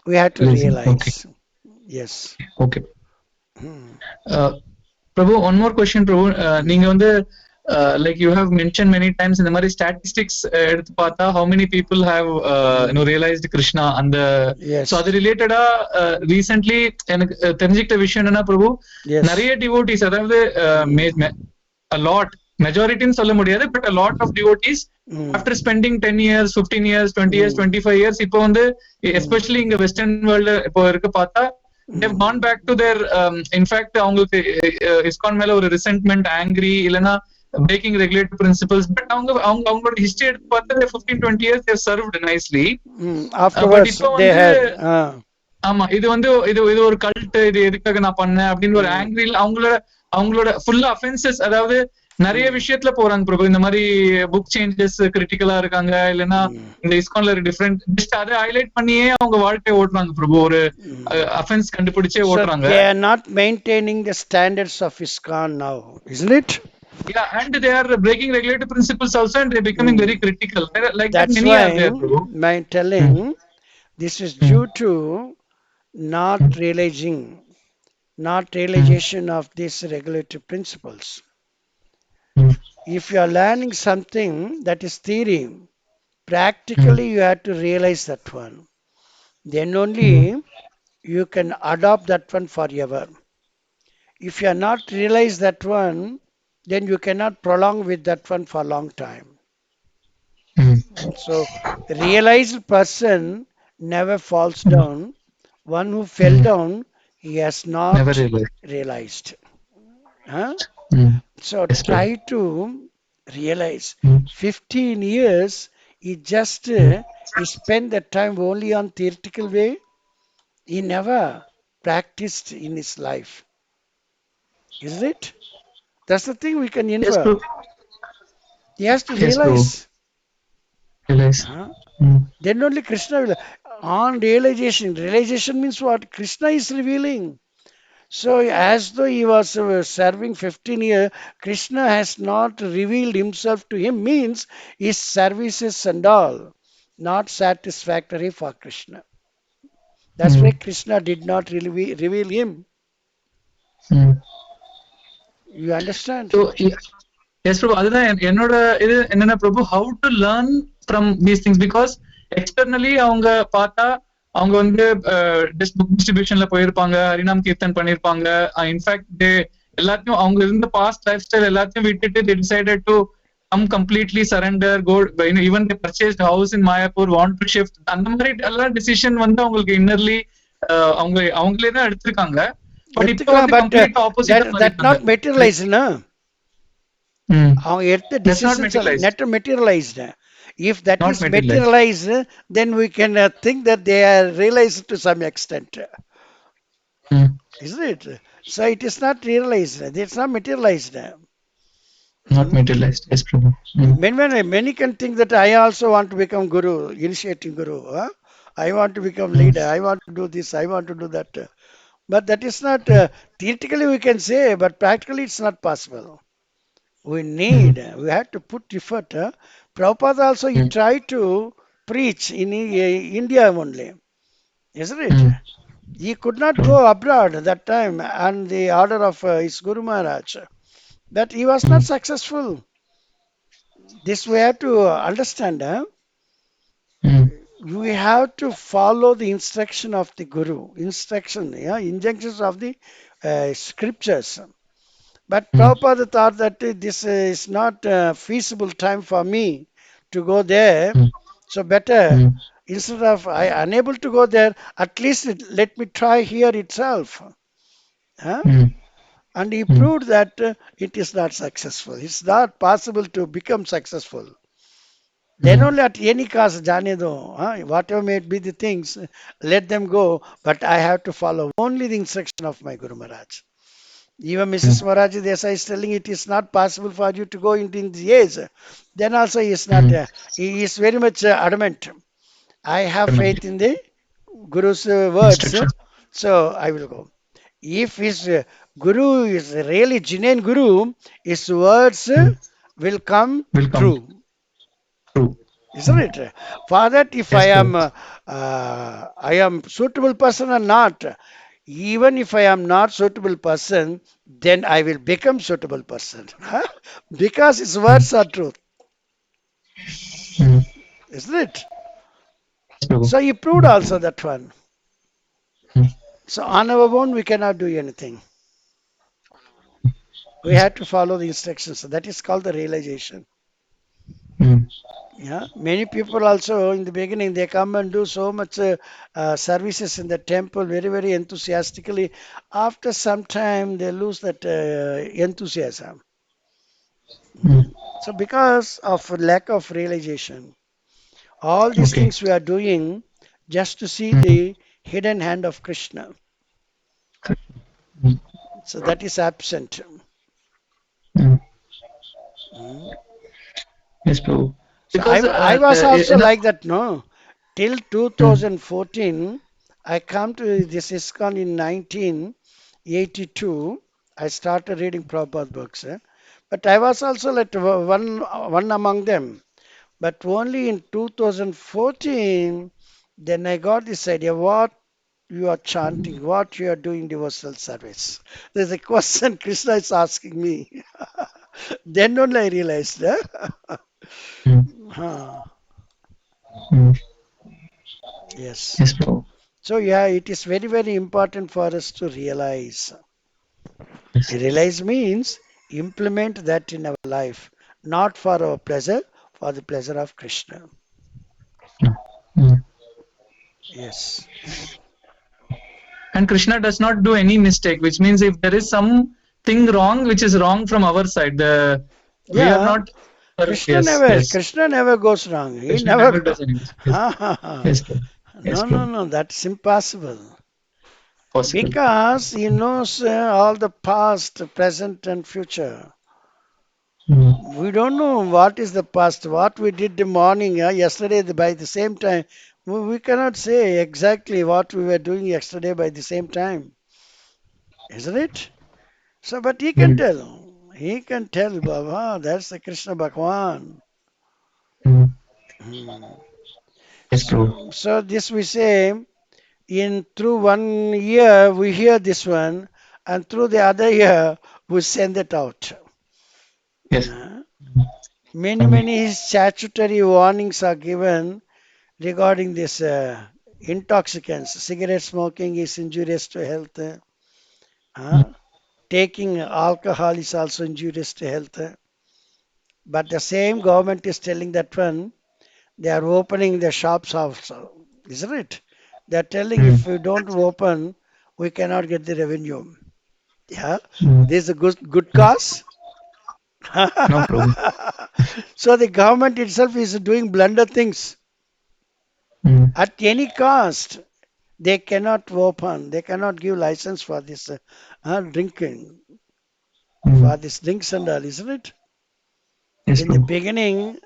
We have to realize. Okay. Yes. Okay. Prabhu, one more question, Prabhu. நீங்க வந்து like you have mentioned many times இந்த மாதிரி statistics எடுத்து பார்த்தா how many people have realized Krishna and so அது ரிலேட்டடா recently எனக்கு தெரிஞ்சிட்ட விஷயம் என்னன்னா பிரபு, நிறைய devotees அதாவது a lot மெஜாரிட்டின்னு சொல்ல முடியாது, but a lot of devotees after spending 10 years 15 years 20 years 25 years இப்போ வந்து especially இங்க வெஸ்டர்ன் வேர்ல்டு இப்போ இருக்க பார்த்தா they've gone back to their in fact அவங்களுக்கு இஸ்கான் மேல ஒரு resentment, angry இல்லனா breaking regulatory principles, but அவங்களோட ஹிஸ்டரி எடுத்து பார்த்தா 15-20 years they have served nicely. Afterwards they had ஆமா, இது வந்து இது ஒரு கல்ட், இது எதுக்காக நான் பண்ணேன் அப்படின்னு ஒரு ஆங்கிரி அவங்களோட ஃபுல் அஃபென்சஸ், அதாவது நிறைய விஷயத்துல போறாங்க பிரபு. இந்த மாதிரி புக் சேஞ்சஸ் கிரிட்டிக்கலா இருக்காங்க, இல்லைன்னா இந்த இஸ்கான்ல டிஃபரெண்ட் ஜஸ்ட் அதை ஹைலைட் பண்ணியே அவங்க வாழ்க்கையை ஓட்டுறாங்க பிரபு. ஒரு அஃபென்ஸ் கண்டுபிடிச்சே ஓட்டுறாங்க. They are not maintaining the standards of ISKCON now, isn't it? Yeah, and they are breaking regulatory principles also, and they're becoming very critical. Like that's many why are there, Prabhu. my telling this is due to not realization of these regulatory principles. If you are learning something that is theory, practically you have to realize that one. Then only you can adopt that one forever. If you are not realize that one, then you cannot prolong with that one for a long time. So, realized person never falls down. One who fell down, he has Never not realized. realized. Huh? So, Yes, Prabhu. try to realize. Mm. 15 years, he just he spent the time only on theoretical way. He never practiced in his life. Isn't it? That's the thing we can Yes, infer. Prabhu. He has to Yes, Prabhu. realize. Realize. Huh? Mm. Then only Krishna will. On realization. Realization means what? Krishna is revealing. So, as though he was serving 15 years, Krishna has not revealed himself to him, means his services and all not satisfactory for Krishna. That's why Mm. Krishna did not really reveal him. Mm. You understand? So, yes, Prabhu. அதுதான் என்னோட இது என்னன்னா பிரபு, how to learn from these things, because externally அவங்க பார்த்தா அவங்க வந்து book டிஸ்ட்ரிபியூஷன்ல போயிருப்பாங்க, ஹரிநாம் கீர்த்தன் பண்ணிருப்பாங்க. இன்ஃபேக்ட் எல்லாத்தையும் அவங்க இருந்த பாஸ்ட் லைஃப் ஸ்டைல் எல்லாத்தையும் விட்டுட்டு they decided to come completely surrender, go, even they purchased house in Mayapur, want to shift. அந்த மாதிரி எல்லா டிசிஷன் வந்து அவங்களுக்கு இன்னர்லி அவங்களே தான் எடுத்திருக்காங்க. பட் இப்போ வந்து complete opposite that not materialized, no? அவங்க எடுத்த decisions not materialized. If that is materialized, then we can think that they are realized to some extent. Isn't it? So it is not realized. It's not materialized. Not materialized. Yes, Prabhu. Many can think that I also want to become guru, initiating guru. Huh? I want to become leader. I want to do this. I want to do that. But that is not, theoretically we can say, but practically it's not possible. We have to put effort. Prabhupada also, he tried to preach in India only. Isn't it? He could not go abroad at that time on the order of his Guru Maharaj. But he was not successful. This we have to understand. We have to follow the instruction of the Guru. Injunctions of the scriptures. But Prabhupada thought that this is not a feasible time for me to go there. So better, instead of I unable to go there, at least let me try here itself. And he proved that it is not successful. It's not possible to become successful. Then only at any cost, jane do, whatever may be the things, let them go. But I have to follow only the instruction of my Guru Maharaj. Even Mrs. Moraji Desai is telling it is not possible for you to go into the age. Then also he is not, he is very much adamant. I have faith in the Guru's words, so I will go. If his Guru is really genuine Guru, his words will come true. Isn't it? For that, if I am suitable person or not, even if I am not suitable person, then I will become suitable person. Because his words are truth. Isn't it? So he proved also that one. So on our own, we cannot do anything. We have to follow the instructions. That is called the realization. Yeah, many people also in the beginning they come and do so much services in the temple very enthusiastically. After some time they lose that enthusiasm. So because of lack of realization, all these things we are doing just to see the hidden hand of Krishna. So that is absent. Yes, Prabhu. So I was also like that, no? Till 2014, I come to this ISKCON in 1982. I started reading Prabhupada books. But I was also like one among them. But only in 2014, then I got this idea, what you are chanting, what you are doing devotional service. There's a question Krishna is asking me. Then only I realized. Yes. Yes, Prabhu. So yeah, it is very important for us to realize. Realize means implement that in our life, not for our pleasure, for the pleasure of Krishna. Mm. Yes. And Krishna does not do any mistake, which means if there is something wrong, which is wrong from our side, we are not. Krishna never goes wrong. He Krishna never does any mistake. Yes, yes, No, that's impossible. possible. Because he knows all the past, present, and future. We don't know what is the past, what we did the morning, yesterday by the same time. We cannot say exactly what we were doing yesterday by the same time. Isn't it? So, but he can tell. He can tell, Baba, that's the Krishna Bhagwan. Yes, Prabhu. So this we say, through one year we hear this one, and through the other year we send it out. Yes. Many statutory warnings are given regarding this intoxicants. Cigarette smoking is injurious to health. Taking alcohol is also injurious to health. But the same government is telling that one, they are opening the shops also, isn't it? They are telling if we don't open, we cannot get the revenue. Yeah, this is a good cause. No problem. So the government itself is doing blunder things. At any cost, they cannot open, they cannot give license for this drinking, for this drinks and all, isn't it? Yes, In the beginning,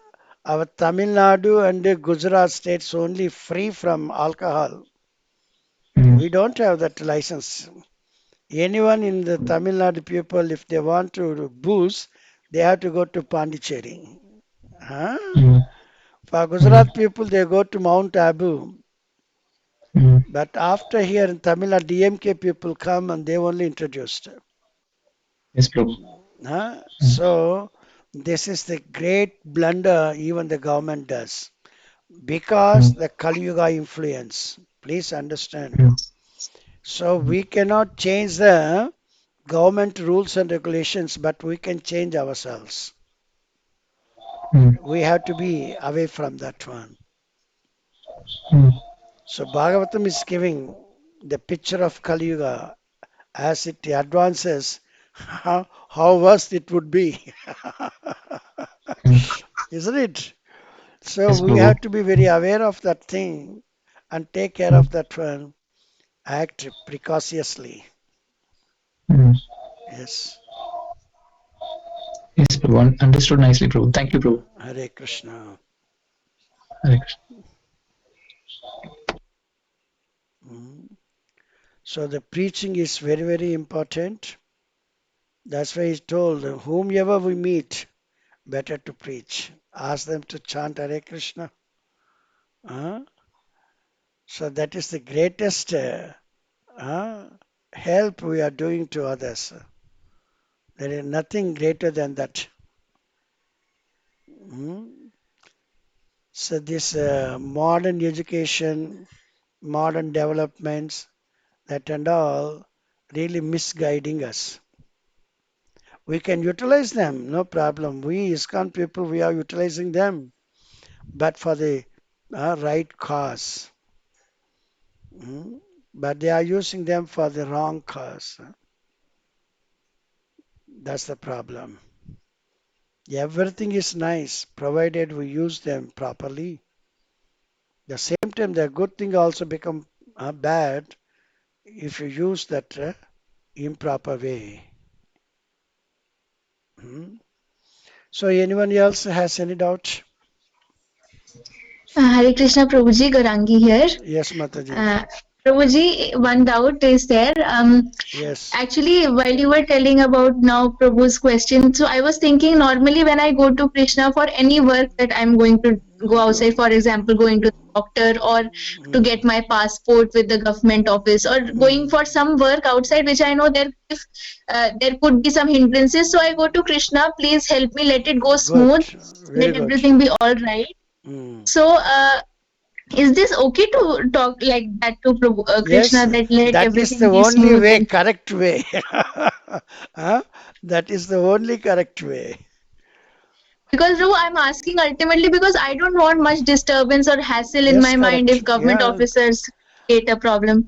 our Tamil Nadu and Gujarat states only free from alcohol. We don't have that license. Anyone in the Tamil Nadu people, if they want to booze, they have to go to Pondicherry. For Gujarat people, they go to Mount Abu. But after here in Tamil Nadu, DMK people come and they only introduced. Yes, Prabhu. So, this is the great blunder even the government does. Because the Kali Yuga influence. Please understand. So, we cannot change the government rules and regulations, but we can change ourselves. We have to be away from that one. So Bhagavatam is giving the picture of Kali Yuga as it advances, how worse it would be. Isn't it? So Yes, we Prabhu. have to be very aware of that thing and take care of that one. Act precautiously. Yes. Yes, Prabhu. Understood nicely, Prabhu. Thank you, Prabhu. Hare Krishna. Hare Krishna. So the preaching is very, very important. That's why he told, whomever we meet, better to preach. Ask them to chant Hare Krishna. So that is the greatest help we are doing to others. There is nothing greater than that. So this modern education, modern developments, that and all really misguiding us. We can utilize them, no problem. We ISKCON people, we are utilizing them, but for the right cause. But they are using them for the wrong cause. That's the problem. Everything is nice provided we use them properly. The same time, the good thing also become bad if you use that improper way. So anyone else has any doubt? Hare Krishna, Prabhuji, Garangi here. Yes, Mataji. Prabhuji, one doubt is there. Yes. Actually, while you were telling about now Prabhu's question, so I was thinking normally when I go to Krishna for any work that I'm going to go outside, for example, going to the doctor or to get my passport with the government office or going for some work outside, which I know there could be some hindrances. So I go to Krishna, please help me, let it go smooth, let everything be all right. So Is this okay to talk like that to Krishna, Yes, that let that is everything the be only smooth? way, And correct way. Huh? That is the only correct way. because Prabhu, I'm asking ultimately because I don't want much disturbance or hassle in Yes, my mind correct. if government Yeah. officers create a problem.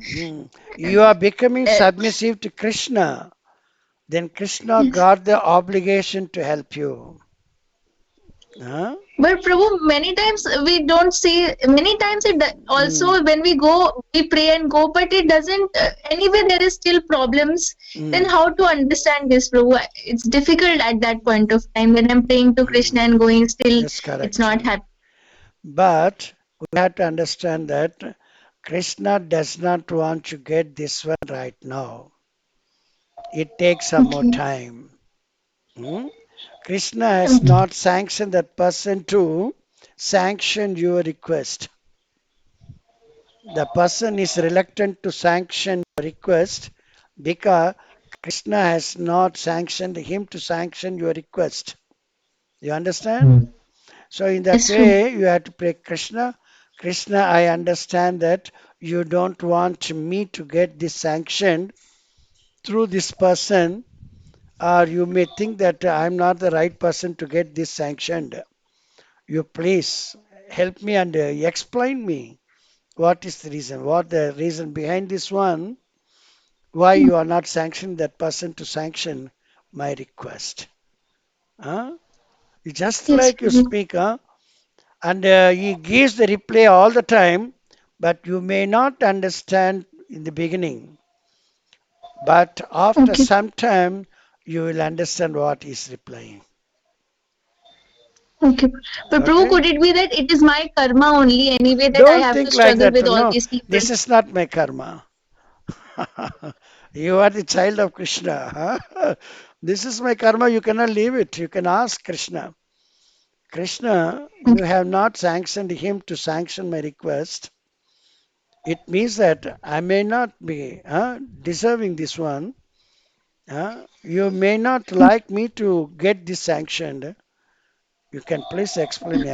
You are becoming Uh, submissive to Krishna. Then Krishna got the obligation to help you. Huh? But Prabhu, many times we don't see, many times Mm, also when we go, we pray and go, but it doesn't, anyway, there is still problems. Then mm, how to understand this, Prabhu? It's difficult at that point of time when I'm praying to Krishna and going, still yes, it's correct. not happening. But we have to understand that Krishna does not want to get this one right now. It takes some more Okay. time. Hmm? Krishna has Okay. not sanctioned that person to sanction your request. The person is reluctant to sanction your request because Krishna has not sanctioned him to sanction your request. You understand? So, in that Yes, Prabhu. way, you have to pray Krishna. Krishna, I understand that you don't want me to get this sanctioned through this person, or you may think that I'm not the right person to get this sanctioned. You please help me and explain me what is the reason, what the reason behind this one, why you are not sanctioning that person to sanction my request. Huh? Just Yes, like you Prabhu. speak, huh? And he gives the reply all the time, but you may not understand in the beginning. But after Okay. some time, you will understand what he's replying. Okay. But Prabhu, Okay? could it be that it is my karma only anyway that I Don't have to think like struggle that. with all No, these people? this is not my karma. You are the child of Krishna. Huh? This is my karma. You cannot leave it. You can ask Krishna. Krishna, you Okay. have not sanctioned him to sanction my request. It means that I may not be deserving this one. You may not like me to get this sanctioned. You can please explain me.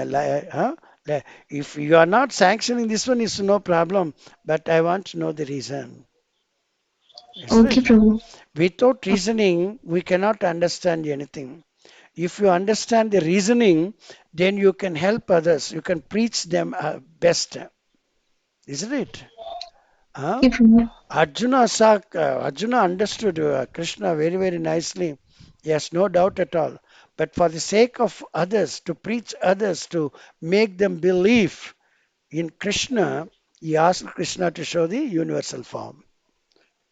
If you are not sanctioning this one, it's no problem. But I want to know the reason. Isn't Okay, it? Prabhu. Without reasoning, we cannot understand anything. If you understand the reasoning, then you can help others. You can preach them best. Isn't it? Huh? Okay, Prabhu. Arjuna understood Krishna very, very nicely. Yes, no doubt at all. But for the sake of others, to preach others, to make them believe in Krishna, he asked Krishna to show the universal form.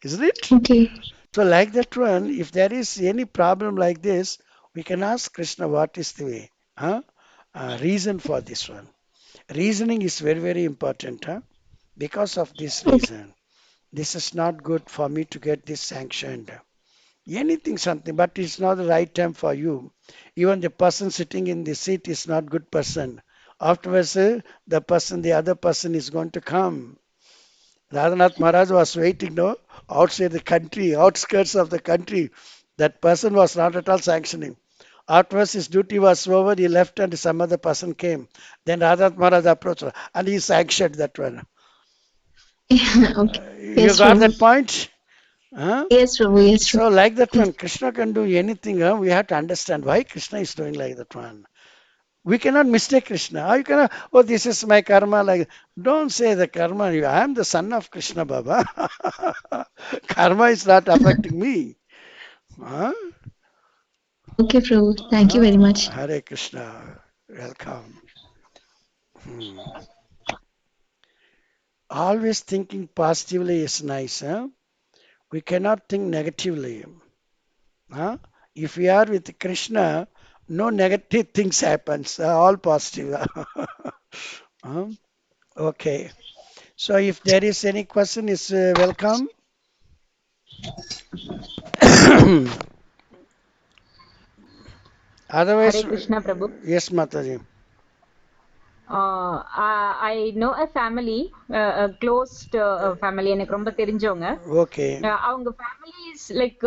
Isn't it? Okay. So, like that one, if there is any problem like this, we can ask Krishna what is the way, reason for this one. Reasoning is very, very important. Because of this Okay. reason, this is not good for me to get this sanctioned. Anything, something, but it's not the right time for you. Even the person sitting in the seat is not good person. Afterwards, the other person is going to come. Radhanath Maharaj was waiting, no, outside the country, outskirts of the country. That person was not at all sanctioning. Afterwards, his duty was over. He left, and some other person came. Then Radhanath Maharaj approached her, and he sanctioned that one. Okay. You Yes, got Prabhu. that point? Huh? Yes, Prabhu. Yes, Prabhu. So, like that Yes. one, Krishna can do anything. We have to understand why Krishna is doing like that one. We cannot mistake Krishna. You cannot, oh, this is my karma. Like, don't say the karma. I am the son of Krishna, Baba. Karma is not affecting me. Huh? Okay, Prabhu. Thank you very much. Hare Krishna. Welcome. Hmm. Always thinking positively is nice. We cannot think negatively. Huh? If we are with Krishna, no negative things happens. All positive. Huh? Okay. So if there is any question, is welcome. Hare Otherwise, Krishna, Prabhu. yes, Mataji. I know a family, a closed family, எனக்கு ரொம்ப தெரிஞ்சவங்க. Okay. அவங்க family is like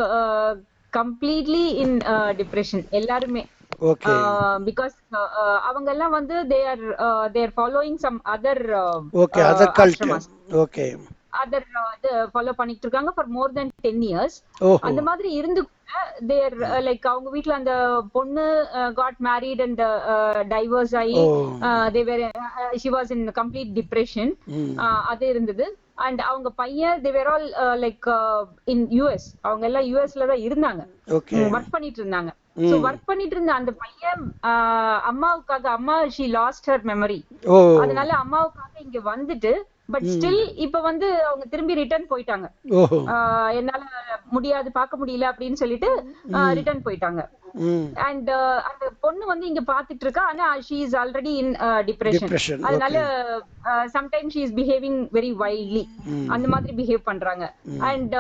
completely in depression. எல்லாருமே okay because அவங்க எல்லாம் வந்து they are following some other okay other cult ashramas. Okay other follow பண்ணிட்டு இருக்காங்க ஃபார் மோர் தென் 10 years. ஓஹோ அந்த மாதிரி இருந்து தேர் லைக் அவங்க வீட்ல அந்த பொண்ணு காட் மேரிட் அண்ட் டைவர்ஸ் ஆகி ஓ they were she was in complete depression. ம் அது இருந்தது. அண்ட் அவங்க பையன் they were all like in US. அவங்க எல்லாம் யூஎஸ்ல தான் இருந்தாங்க, ஓகே ஒர்க் பண்ணிட்டு இருந்தாங்க. சோ ஒர்க் பண்ணிட்டு இருந்த அந்த பையன் அம்மாவுக்காக அம்மா she lost her memory. ஓ அதனால அம்மாவுக்காக இங்க வந்துட்டு பட் ஸ்டில் இப்ப வந்து அவங்க திரும்பி ரிட்டர்ன் போயிட்டாங்க. ஓஹோ என்னால முடியாது பார்க்க முடியல அப்படின்னு சொல்லிட்டு ரிட்டர்ன் போயிட்டாங்க. ம் அண்ட் அந்த பொண்ணு வந்து இங்க பாத்துட்டு இருக்கா, ஆனா she is already in depression. Depression அதனால okay sometimes she is behaving very wildly. அந்த மாதிரி பிஹேவ் பண்றாங்க. அண்ட்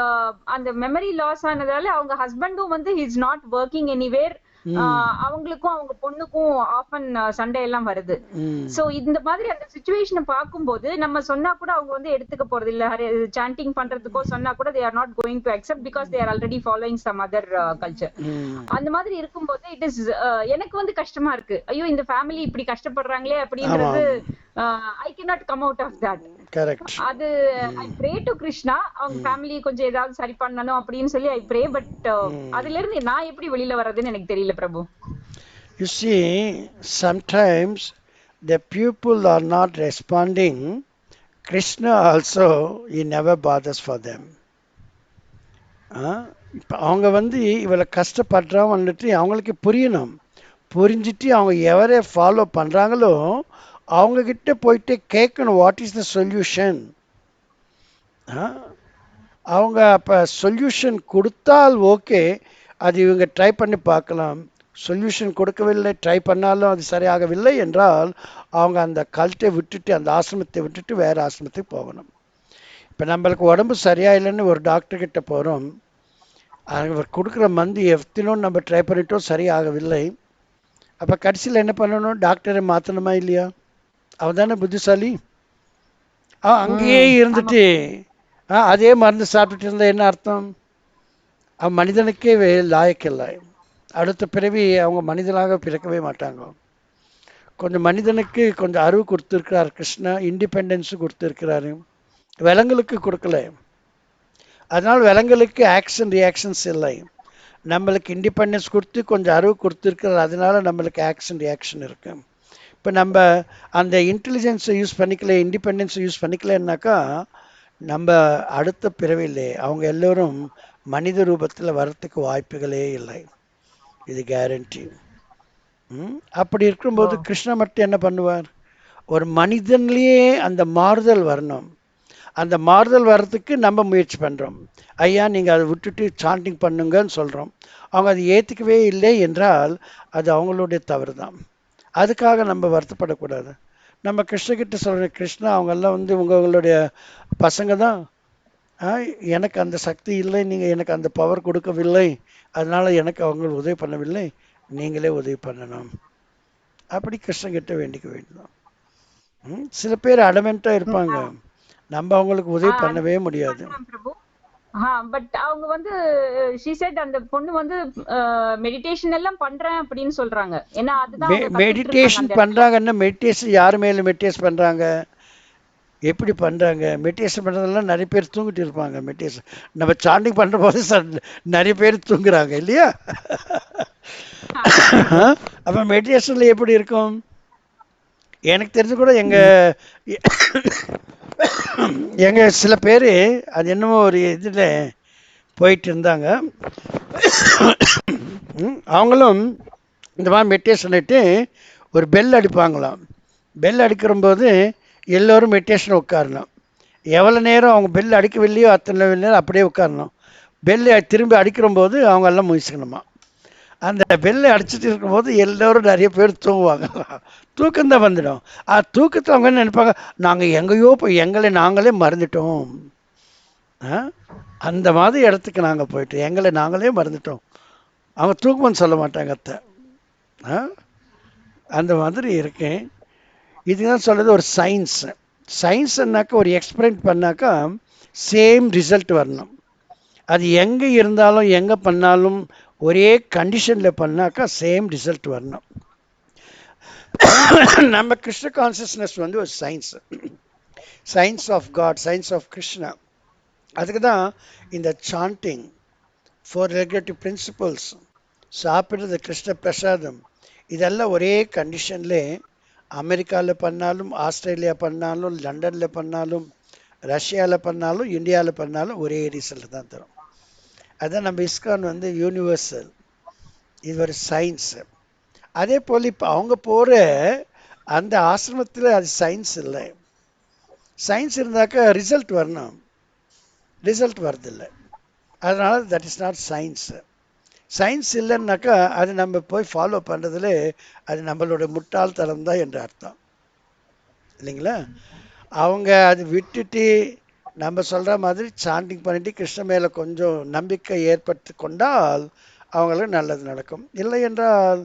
அந்த மெமரி லாஸ் ஆனதால அவங்க ஹஸ்பண்டும் வந்து he is not working anywhere. அவங்களுக்கும் அவங்க பொண்ணுக்கும் ஆஃபன் சண்டை எல்லாம் வருது. ம் சோ இந்த மாதிரி அந்த சிச்சுவேஷனை பார்க்கும்போது நம்ம சொன்னா கூட அவங்க வந்து எடுத்துக்க போறது இல்ல. சாண்டிங் பண்றதுக்கோ சொன்னா கூட they are not going to accept because they are already following some other culture. ம் அந்த மாதிரி இருக்கும்போது இட் இஸ் எனக்கு வந்து கஷ்டமா இருக்கு. ஐயோ இந்த ஃபேமிலி இப்படி கஷ்டப்படுறாங்களே ஆமா அப்படின்றது ஐ cannot come out of that. Correct அது ஐ ப்ரே டு கிருஷ்ணா அவங்க ஃபேமிலி கொஞ்சம் ஏதாவது சரி பண்ணணும் அப்படின்னு சொல்லி ஐ ப்ரே. பட் அதுல இருந்து நான் எப்படி வெளியில வர்றதுன்னு எனக்கு தெரியல பிரபு. You see, sometimes the people are not responding. Krishna also, he never bothers for them. இப்போ அவங்க வந்து இவளை கஷ்டப்படுறான் வந்துட்டு அவங்களுக்கு புரியணும். புரிஞ்சிட்டு அவங்க எவரை ஃபாலோ பண்ணுறாங்களோ அவங்கக்கிட்ட போயிட்டு கேட்கணும் வாட் இஸ் த சொல்யூஷன். அவங்க அப்போ சொல்யூஷன் கொடுத்தால் ஓகே, அது இவங்க ட்ரை பண்ணி பார்க்கலாம். சொல்யூஷன் கொடுக்கவில்லை, ட்ரை பண்ணாலும் அது சரியாகவில்லை என்றால் அவங்க அந்த கல்ட்டை விட்டுட்டு அந்த ஆசிரமத்தை விட்டுட்டு வேறு ஆசிரமத்துக்கு போகணும். இப்போ நம்மளுக்கு உடம்பு சரியா இல்லைன்னு ஒரு டாக்டர்கிட்ட போகிறோம், அவர் கொடுக்குற மருந்து எத்தனோ நம்ம ட்ரை பண்ணிட்டோம் சரியாகவில்லை. அப்போ கடைசியில் என்ன பண்ணணும், டாக்டரை மாற்றணுமா இல்லையா? அவன் தானே புத்திசாலி. அங்கேயே இருந்துட்டு அதே மருந்து சாப்பிட்டுட்டு இருந்தால் என்ன அர்த்தம்? அவன் மனிதனுக்கே லாயக்கில்லை. அடுத்த பிறவி அவங்க மனிதனாக பிறக்கவே மாட்டாங்க. கொஞ்சம் மனிதனுக்கு கொஞ்சம் அறிவு கொடுத்துருக்கிறார் கிருஷ்ணா, இண்டிபெண்டன்ஸு கொடுத்துருக்கிறாரு, விலங்குகளுக்கு கொடுக்கல. அதனால் விலங்குகளுக்கு ஆக்ஷன் ரியாக்ஷன்ஸ் இல்லை. நம்மளுக்கு இண்டிபெண்டன்ஸ் கொடுத்து கொஞ்சம் அறிவு கொடுத்துருக்கிறார், அதனால நம்மளுக்கு ஆக்ஷன் ரியாக்ஷன் இருக்கு. இப்போ நம்ம அந்த இன்டெலிஜென்ஸை யூஸ் பண்ணிக்கல, இண்டிபெண்டன்ஸை யூஸ் பண்ணிக்கலன்னாக்கா நம்ம அடுத்த பிறவிலே அவங்க எல்லோரும் மனித ரூபத்தில் வர்றதுக்கு வாய்ப்புகளே இல்லை, இது கேரண்டி. அப்படி இருக்கும்போது கிருஷ்ணா மட்டும் என்ன பண்ணுவார்? ஒரு மனிதன்லேயே அந்த மாறுதல் வரணும். அந்த மாறுதல் வர்றதுக்கு நம்ம முயற்சி பண்ணுறோம். ஐயா நீங்கள் அதை விட்டுட்டு சாண்டிங் பண்ணுங்கன்னு சொல்கிறோம். அவங்க அதை ஏற்றுக்கவே இல்லை என்றால் அது அவங்களுடைய தவறு தான். அதுக்காக நம்ம வருத்தப்படக்கூடாது. நம்ம கிருஷ்ணகிட்ட சொல்கிறோம், கிருஷ்ணா அவங்கெல்லாம் வந்து உங்களுடைய பசங்க தான், எனக்கு அந்த சக்தி இல்லை, நீங்கள் எனக்கு அந்த பவர் கொடுக்கவில்லை, அதனால் எனக்கு அவங்க உதவி பண்ணவில்லை, நீங்களே உதவி பண்ணணும். அப்படி கிருஷ்ணகிட்ட வேண்டிக்க வேண்டும். சில பேர் அடமெண்ட்டாக இருப்பாங்க, நம்ம அவங்களுக்கு உதவி பண்ணவே முடியாது. பட் அவங்க வந்து she said அந்த பொண்ணு வந்து மெடிடேஷன் எல்லாம் பண்றேன் அப்படின்னு சொல்றாங்க. ஏன்னா அதுதான் மெடிடேஷன் பண்றாங்கன்னா, மெடிடேஷன் யார் மேல மெடிடேஷன் பண்றாங்க, எப்படி பண்றாங்க? மெடிடேஷன் பண்றதெல்லாம் நிறைய பேர் தூங்கிட்டு இருப்பாங்க. மெடிடேஷன் நம்ம சாண்டிங் பண்ற போது நிறைய பேர் தூங்குறாங்க இல்லையா? அப்ப மெடிடேஷன்ல எப்படி இருக்கும்? எனக்கு தெரிஞ்சு கூட எங்க சில பேர் அது என்னமோ ஒரு இதில் போயிட்டு இருந்தாங்க. அவங்களும் இந்த மாதிரி மெடிடேஷன் ஆகிட்டு ஒரு பெல் அடிப்பாங்களாம். பெல் அடிக்கிறம்போது எல்லோரும் மெடிடேஷன் உட்காரணும். எவ்வளோ நேரம் அவங்க பெல் அடிக்கவில்லையோ அத்தனை நேரம் அப்படியே உட்காரணும். பெல்லு திரும்பி அடிக்கிறம்போது அவங்க எல்லாம் முயற்சிக்கணுமா. அந்த பெல்லை அடிச்சுட்டு இருக்கும்போது எல்லோரும் நிறைய பேர் தூங்குவாங்க. தூக்கம்தான் வந்துடும். தூக்கத்தில் அவங்க என்ன நினைப்பாங்க, நாங்கள் எங்கேயோ போய் எங்களை நாங்களே மறந்துட்டோம். அந்த மாதிரி இடத்துக்கு நாங்கள் போயிட்டோம், எங்களை நாங்களே மறந்துட்டோம். அவங்க தூக்கம்னு சொல்ல மாட்டாங்க அத்தை. அந்த மாதிரி இருக்கேன். இதுதான் சொல்கிறது ஒரு சயின்ஸ். சயின்ஸ்னாக்கா ஒரு எக்ஸ்பெரிமெண்ட் பண்ணாக்கா சேம் ரிசல்ட் வரணும். அது எங்கே இருந்தாலும் எங்கே பண்ணாலும் ஒரே கண்டிஷனில் பண்ணாக்கா சேம் ரிசல்ட் வரணும். நம்ம கிருஷ்ண கான்சியஸ்னஸ் வந்து ஒரு science of God, science of Krishna. அதுக்கு தான் இந்த சாண்டிங், 4 ரெகுலேட்டிவ் பிரின்சிபல்ஸ், சாப்பிட்றது கிருஷ்ண பிரசாதம், இதெல்லாம் ஒரே கண்டிஷன்லே அமெரிக்காவில் பண்ணாலும், ஆஸ்திரேலியா பண்ணாலும், லண்டனில் பண்ணாலும், ரஷ்யாவில் பண்ணாலும், இந்தியாவில் பண்ணாலும் ஒரே ரிசல்ட் தான் தரும். அதுதான் நம்ம இஸ்கான் வந்து யூனிவர்சல், இது ஒரு சயின்ஸ். அதே போல் இப்போ அவங்க போகிற அந்த ஆசிரமத்தில் அது சயின்ஸ் இல்லை. சயின்ஸ் இருந்தாக்கா ரிசல்ட் வரணும், ரிசல்ட் வரதில்லை. அதனால் that is not science. Science இல்லைன்னாக்கா அது நம்ம போய் ஃபாலோ பண்ணுறதுல அது நம்மளோட முட்டாள்தனம் தான் என்று அர்த்தம் இல்லைங்களா. அவங்க அது விட்டுட்டு நம்ம சொல்கிற மாதிரி சாண்டிங் பண்ணிட்டு கிருஷ்ண மேலே கொஞ்சம் நம்பிக்கை ஏற்படுத்தி கொண்டால் அவங்களுக்கு நல்லது நடக்கும். இல்லை என்றால்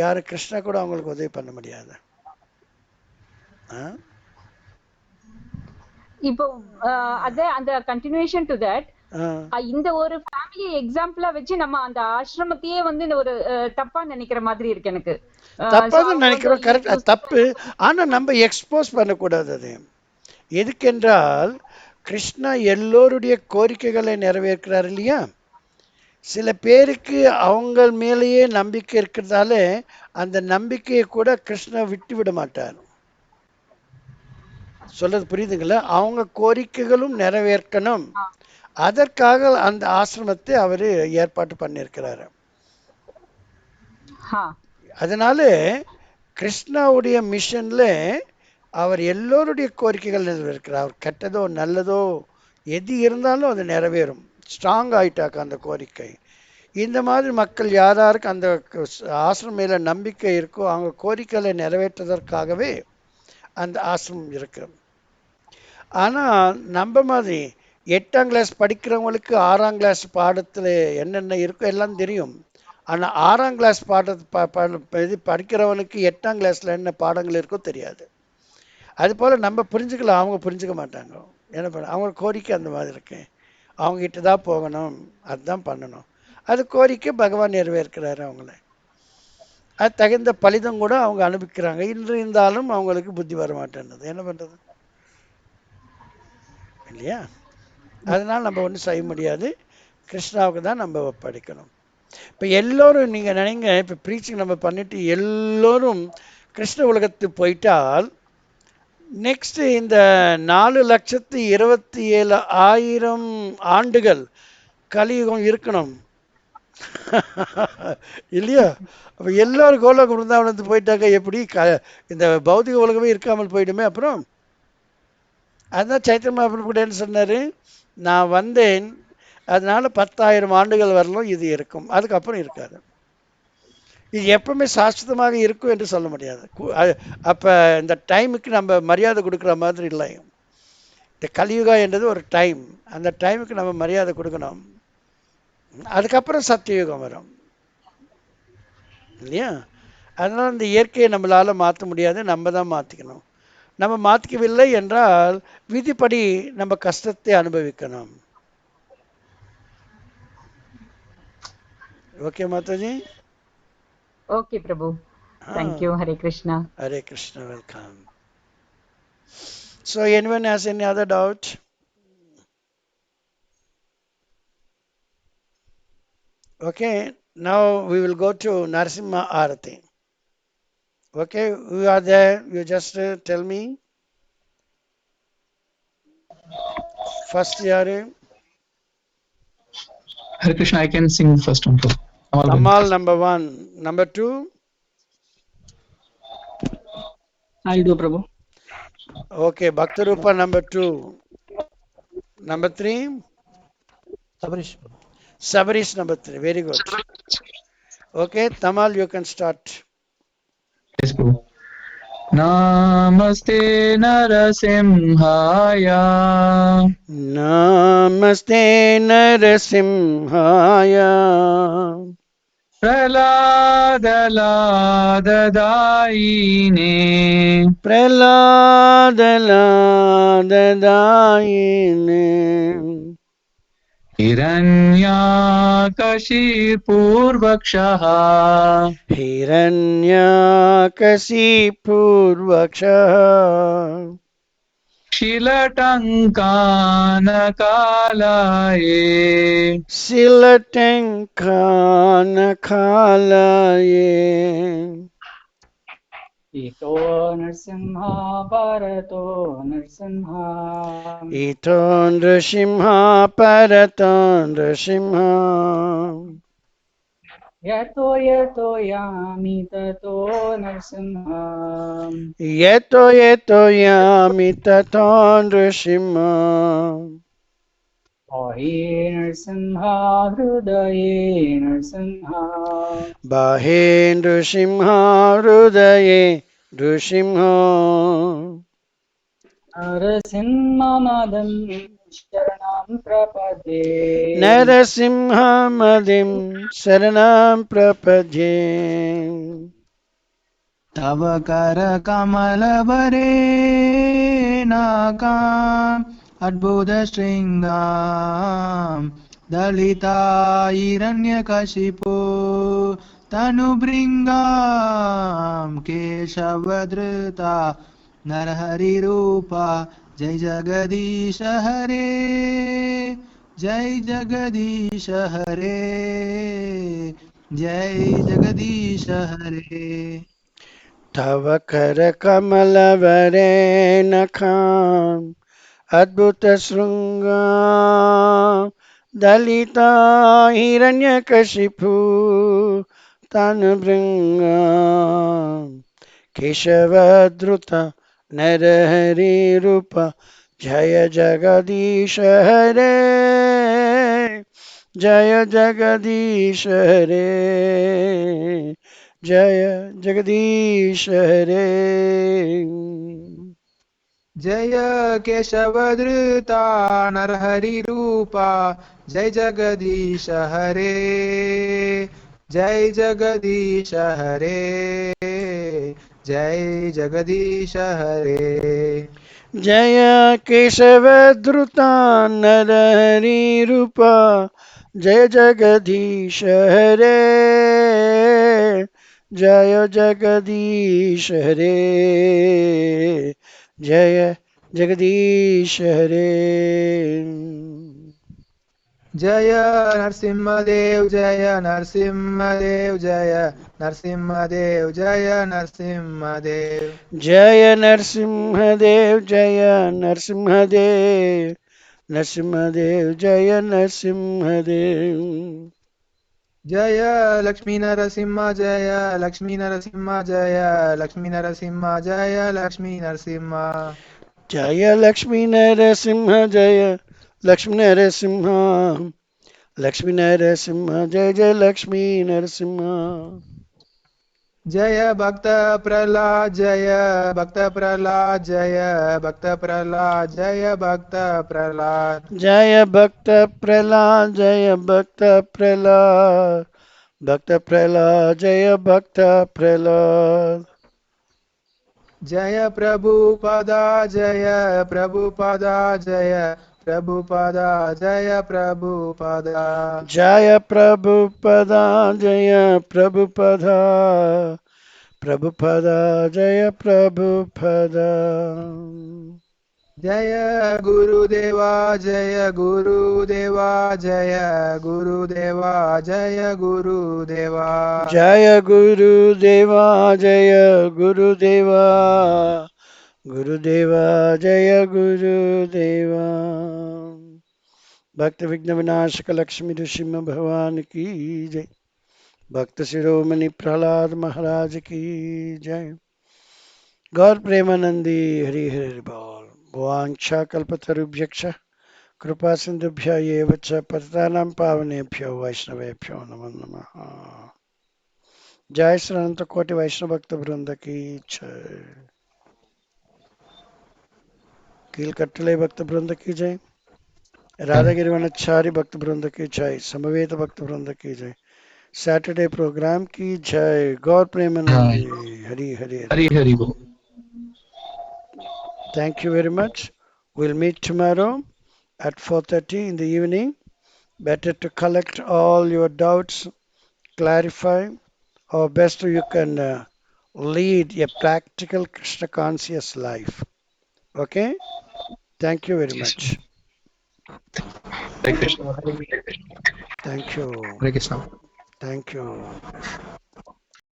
யாரும் கிருஷ்ணா கூட அவங்களுக்கு உதவி பண்ண முடியாது. இப்போ அதே அந்த கண்டினியூஷன் டு தட், இந்த ஒரு ஃபேமிலி எக்ஸாம்பிளா வச்சு நம்ம அந்த ஆசிரமத்தையே வந்து இந்த ஒரு தப்பா நினைக்கிற மாதிரி இருக்கு எனக்கு. தப்பா தான் நினைக்கிறோம், கரெக்ட், தப்பு. ஆனா நம்ம எக்ஸ்போஸ் பண்ணக்கூடாது அது. எதுக்கென்றால் கிருஷ்ணா எல்லோருடைய கோரிக்கைகளை நிறைவேற்கிறார் இல்லையா. சில பேருக்கு அவங்க மேலேயே நம்பிக்கை இருக்கிறதால அந்த நம்பிக்கையை கூட கிருஷ்ணா விட்டு விட மாட்டார். சொல்றது புரியுதுங்களா. அவங்க கோரிக்கைகளும் நிறைவேற்கணும், அதற்காக அந்த ஆசிரமத்தை அவரு ஏற்பாடு பண்ணியிருக்கிறாரு. அதனால கிருஷ்ணாவுடைய மிஷன்ல அவர் எல்லோருடைய கோரிக்கைகள் நிறைவேற்கிறார். அவர் கெட்டதோ நல்லதோ எது இருந்தாலும் அது நிறைவேறும். ஸ்ட்ராங் ஆயிட்டாக்க அந்த கோரிக்கை. இந்த மாதிரி மக்கள் யாருக்கு அந்த ஆசிரமம் மேல நம்பிக்கை இருக்கோ அவங்க கோரிக்கைகளை நிறைவேற்றுவதற்காகவே அந்த ஆசிரமம் இருக்கு. ஆனால் நம்ம மாதிரி 8ஆம் கிளாஸ் படிக்கிறவங்களுக்கு 6ஆம் கிளாஸ் பாடத்தில் என்னென்ன இருக்கோ எல்லாம் தெரியும். ஆனால் 6ஆம் கிளாஸ் இது படிக்கிறவனுக்கு 8ஆம் கிளாஸில் என்ன பாடங்கள் இருக்கோ தெரியாது. அதுபோல் நம்ம புரிஞ்சுக்கலாம், அவங்க புரிஞ்சுக்க மாட்டாங்க. என்ன பண்ண அவங்க கோரிக்கை அந்த மாதிரி இருக்கு, அவங்ககிட்ட தான் போகணும், அதுதான் பண்ணணும். அது கோரிக்கை பகவான் நிறைவேற்கிறாரு அவங்கள. அது தகுந்த பலிதம் கூட அவங்க அனுபவிக்கிறாங்க. இன்று இருந்தாலும் அவங்களுக்கு புத்தி வர மாட்டேன்னுது. என்ன பண்ணுறது இல்லையா. அதனால் நம்ம ஒன்றும் செய்ய முடியாது, கிருஷ்ணாவுக்கு தான் நம்ம ஒப்படைக்கணும். இப்போ எல்லோரும் நீங்கள் நினைங்க, இப்போ ப்ரீச்சிங் நம்ம பண்ணிட்டு எல்லோரும் கிருஷ்ண உலகத்துக்கு போயிட்டால் நெக்ஸ்ட் இந்த 4,27,000 ஆண்டுகள் கலியுகம் இருக்கணும் இல்லையா. அப்போ எல்லோரும் கோலோக பிருந்தாவனத்துக்கு போயிட்டாக்க எப்படி இந்த பௌதிக உலகமே இருக்காமல் போயிடுமே. அப்புறம் அதுதான் சைத்தன்ய மகாபிரபு கூட என்ன சொன்னார், நான் வந்தேன் அதனால 10,000 ஆண்டுகள் வரலும் இது இருக்கும், அதுக்கப்புறம் இருக்காது. இது எப்பவுமே சாஸ்வதமாக இருக்கும் என்று சொல்ல முடியாது. அப்போ இந்த டைமுக்கு நம்ம மரியாதை கொடுக்குற மாதிரி இல்லை. இந்த கலியுகா என்றது ஒரு டைம், அந்த டைமுக்கு நம்ம மரியாதை கொடுக்கணும். அதுக்கப்புறம் சத்தியுகம் வரும் இல்லையா. அதனால் இந்த இயற்கையை நம்மளால் மாற்ற முடியாது, நம்ம தான் மாற்றிக்கணும். நம்ம மாற்றிக்கவில்லை என்றால் விதிப்படி நம்ம கஷ்டத்தை அனுபவிக்கணும். Okay Mataji. Okay Prabhu, thank you. Hare Krishna. Hare Krishna, welcome. So anyone has any other doubt? Okay, now we will go to Narasimha Arati. Okay, who are there? You just tell me. First yaru? Hare Krishna, I can sing first one. Tamal number 1. Number 2? I'll do, Prabhu. Okay, Bhaktarupa number 2. Number 3? Sabarish. Sabarish number 3. Very good. Okay, Tamal, you can start. Yes, Prabhu. Namaste Narasimhaya. Namaste Narasimhaya. Praladaladaine. Praladaladaine. हिरण्याकशिपूर्वक्षः हिरण्याकशिपूर्वक्षः शिलटङ्कानकालये शिलटङ्कानकालये इतो नरसिंह परतो नरसिंह इतो नृसिंह परतो नृसिंह यतो यतो यामि ततो नरसिंह यतो यतो यामि ततो नृसिंह बाहे नरसिंह हृदये नरसिंह बाहे नृसिंह हृदये नृसिंह नरसिंहमदं शरणं प्रपद्ये नरसिंहमदिं शरणं प्रपद्ये तव करकमलवरे नाकाम् अद्भुतशृङ्गां दलिता हिरण्यकशिपो तनुभृङ्गां केशवधृता नरहरिरूपा जय जगदीश हरे जय जगदीश हरे जय जगदीश हरे तव करकमलवरे नखाम् अद्भुतशृङ्गां दलिता हिरण्यकशिपु तनुभृङ्गां केशवधृत नरहरिरूप जय जगदीश हरे जय जगदीश हरे जय जगदीश हरे जय केशवधृता नरहरिरूपा जय जगदीश हरे जय जगदीश हरे जय जगदीश हरे जय केशवधृता नरहरिरूपा जय जगदीश हरे जय जगदीश हरे जय जगदीश हरे जय नरसिंहदेव जय नरसिंहदेव जय नरसिंहदेव जय नरसिंहदेव जय नरसिंहदेव जय नरसिंहदेव नरसिंहदेव जय नरसिंहदेव जय लक्ष्मी नरसिंह जय लक्ष्मी नरसिंह जय लक्ष्मी नरसिंह जय लक्ष्मी नरसिंह जय लक्ष्मी नरसिंह जय लक्ष्मी नरसिंह लक्ष्मी नरसिंह जय जय लक्ष्मी नरसिंह जय भक्त प्रहलाद जय भक्त प्रहलाद जय भक्त प्रहलाद जय भक्त प्रहलाद जय भक्त प्रहलाद जय भक्त प्रहलाद भक्त प्रहलाद जय भक्त प्रहलाद जय प्रभुपदा जय प्रभुपदा जय प्रभुपदा जय प्रभुपदा जय प्रभुपदा जय प्रभुपदा प्रभुपदा जय प्रभुपदा जय गुरुदेवा जय गुरुदेवा जय गुरुदेवा जय गुरुदेवा जय गुरुदेवा जय गुरुदेवा गुरुदेवा जय गुरुदेवा भक्त विघ्न विनाशक लक्ष्मी नृसिंह भगवान की जय भक्त शिरोमणि प्रहलाद महाराज की जय गौर प्रेमानंदी हरि हरि बोल वाञ्छा कल्पतरुभ्यश्च कृपा सिन्धुभ्य एव च पतितानां पावनेभ्यो वैष्णवेभ्यो नमो नमः जय श्री अनंत कोटि वैष्णव भक्त वृंद की जय कीलकट्टले भक्त वृंद की जय राधागिरी वनचारी भक्त वृंद की जय समवेत भक्त वृंद की जय सैटरडे प्रोग्राम की जय गौर प्रेमानंदी हरि हरि हरि हरि बोल Thank you very much. We'll meet tomorrow at 4:30 in the evening. Better to collect all your doubts, clarify, or best you can lead a practical Krishna conscious life. Okay? Thank you very Yes. much. Hare Krishna. Thank you. Hare Krishna. Thank you.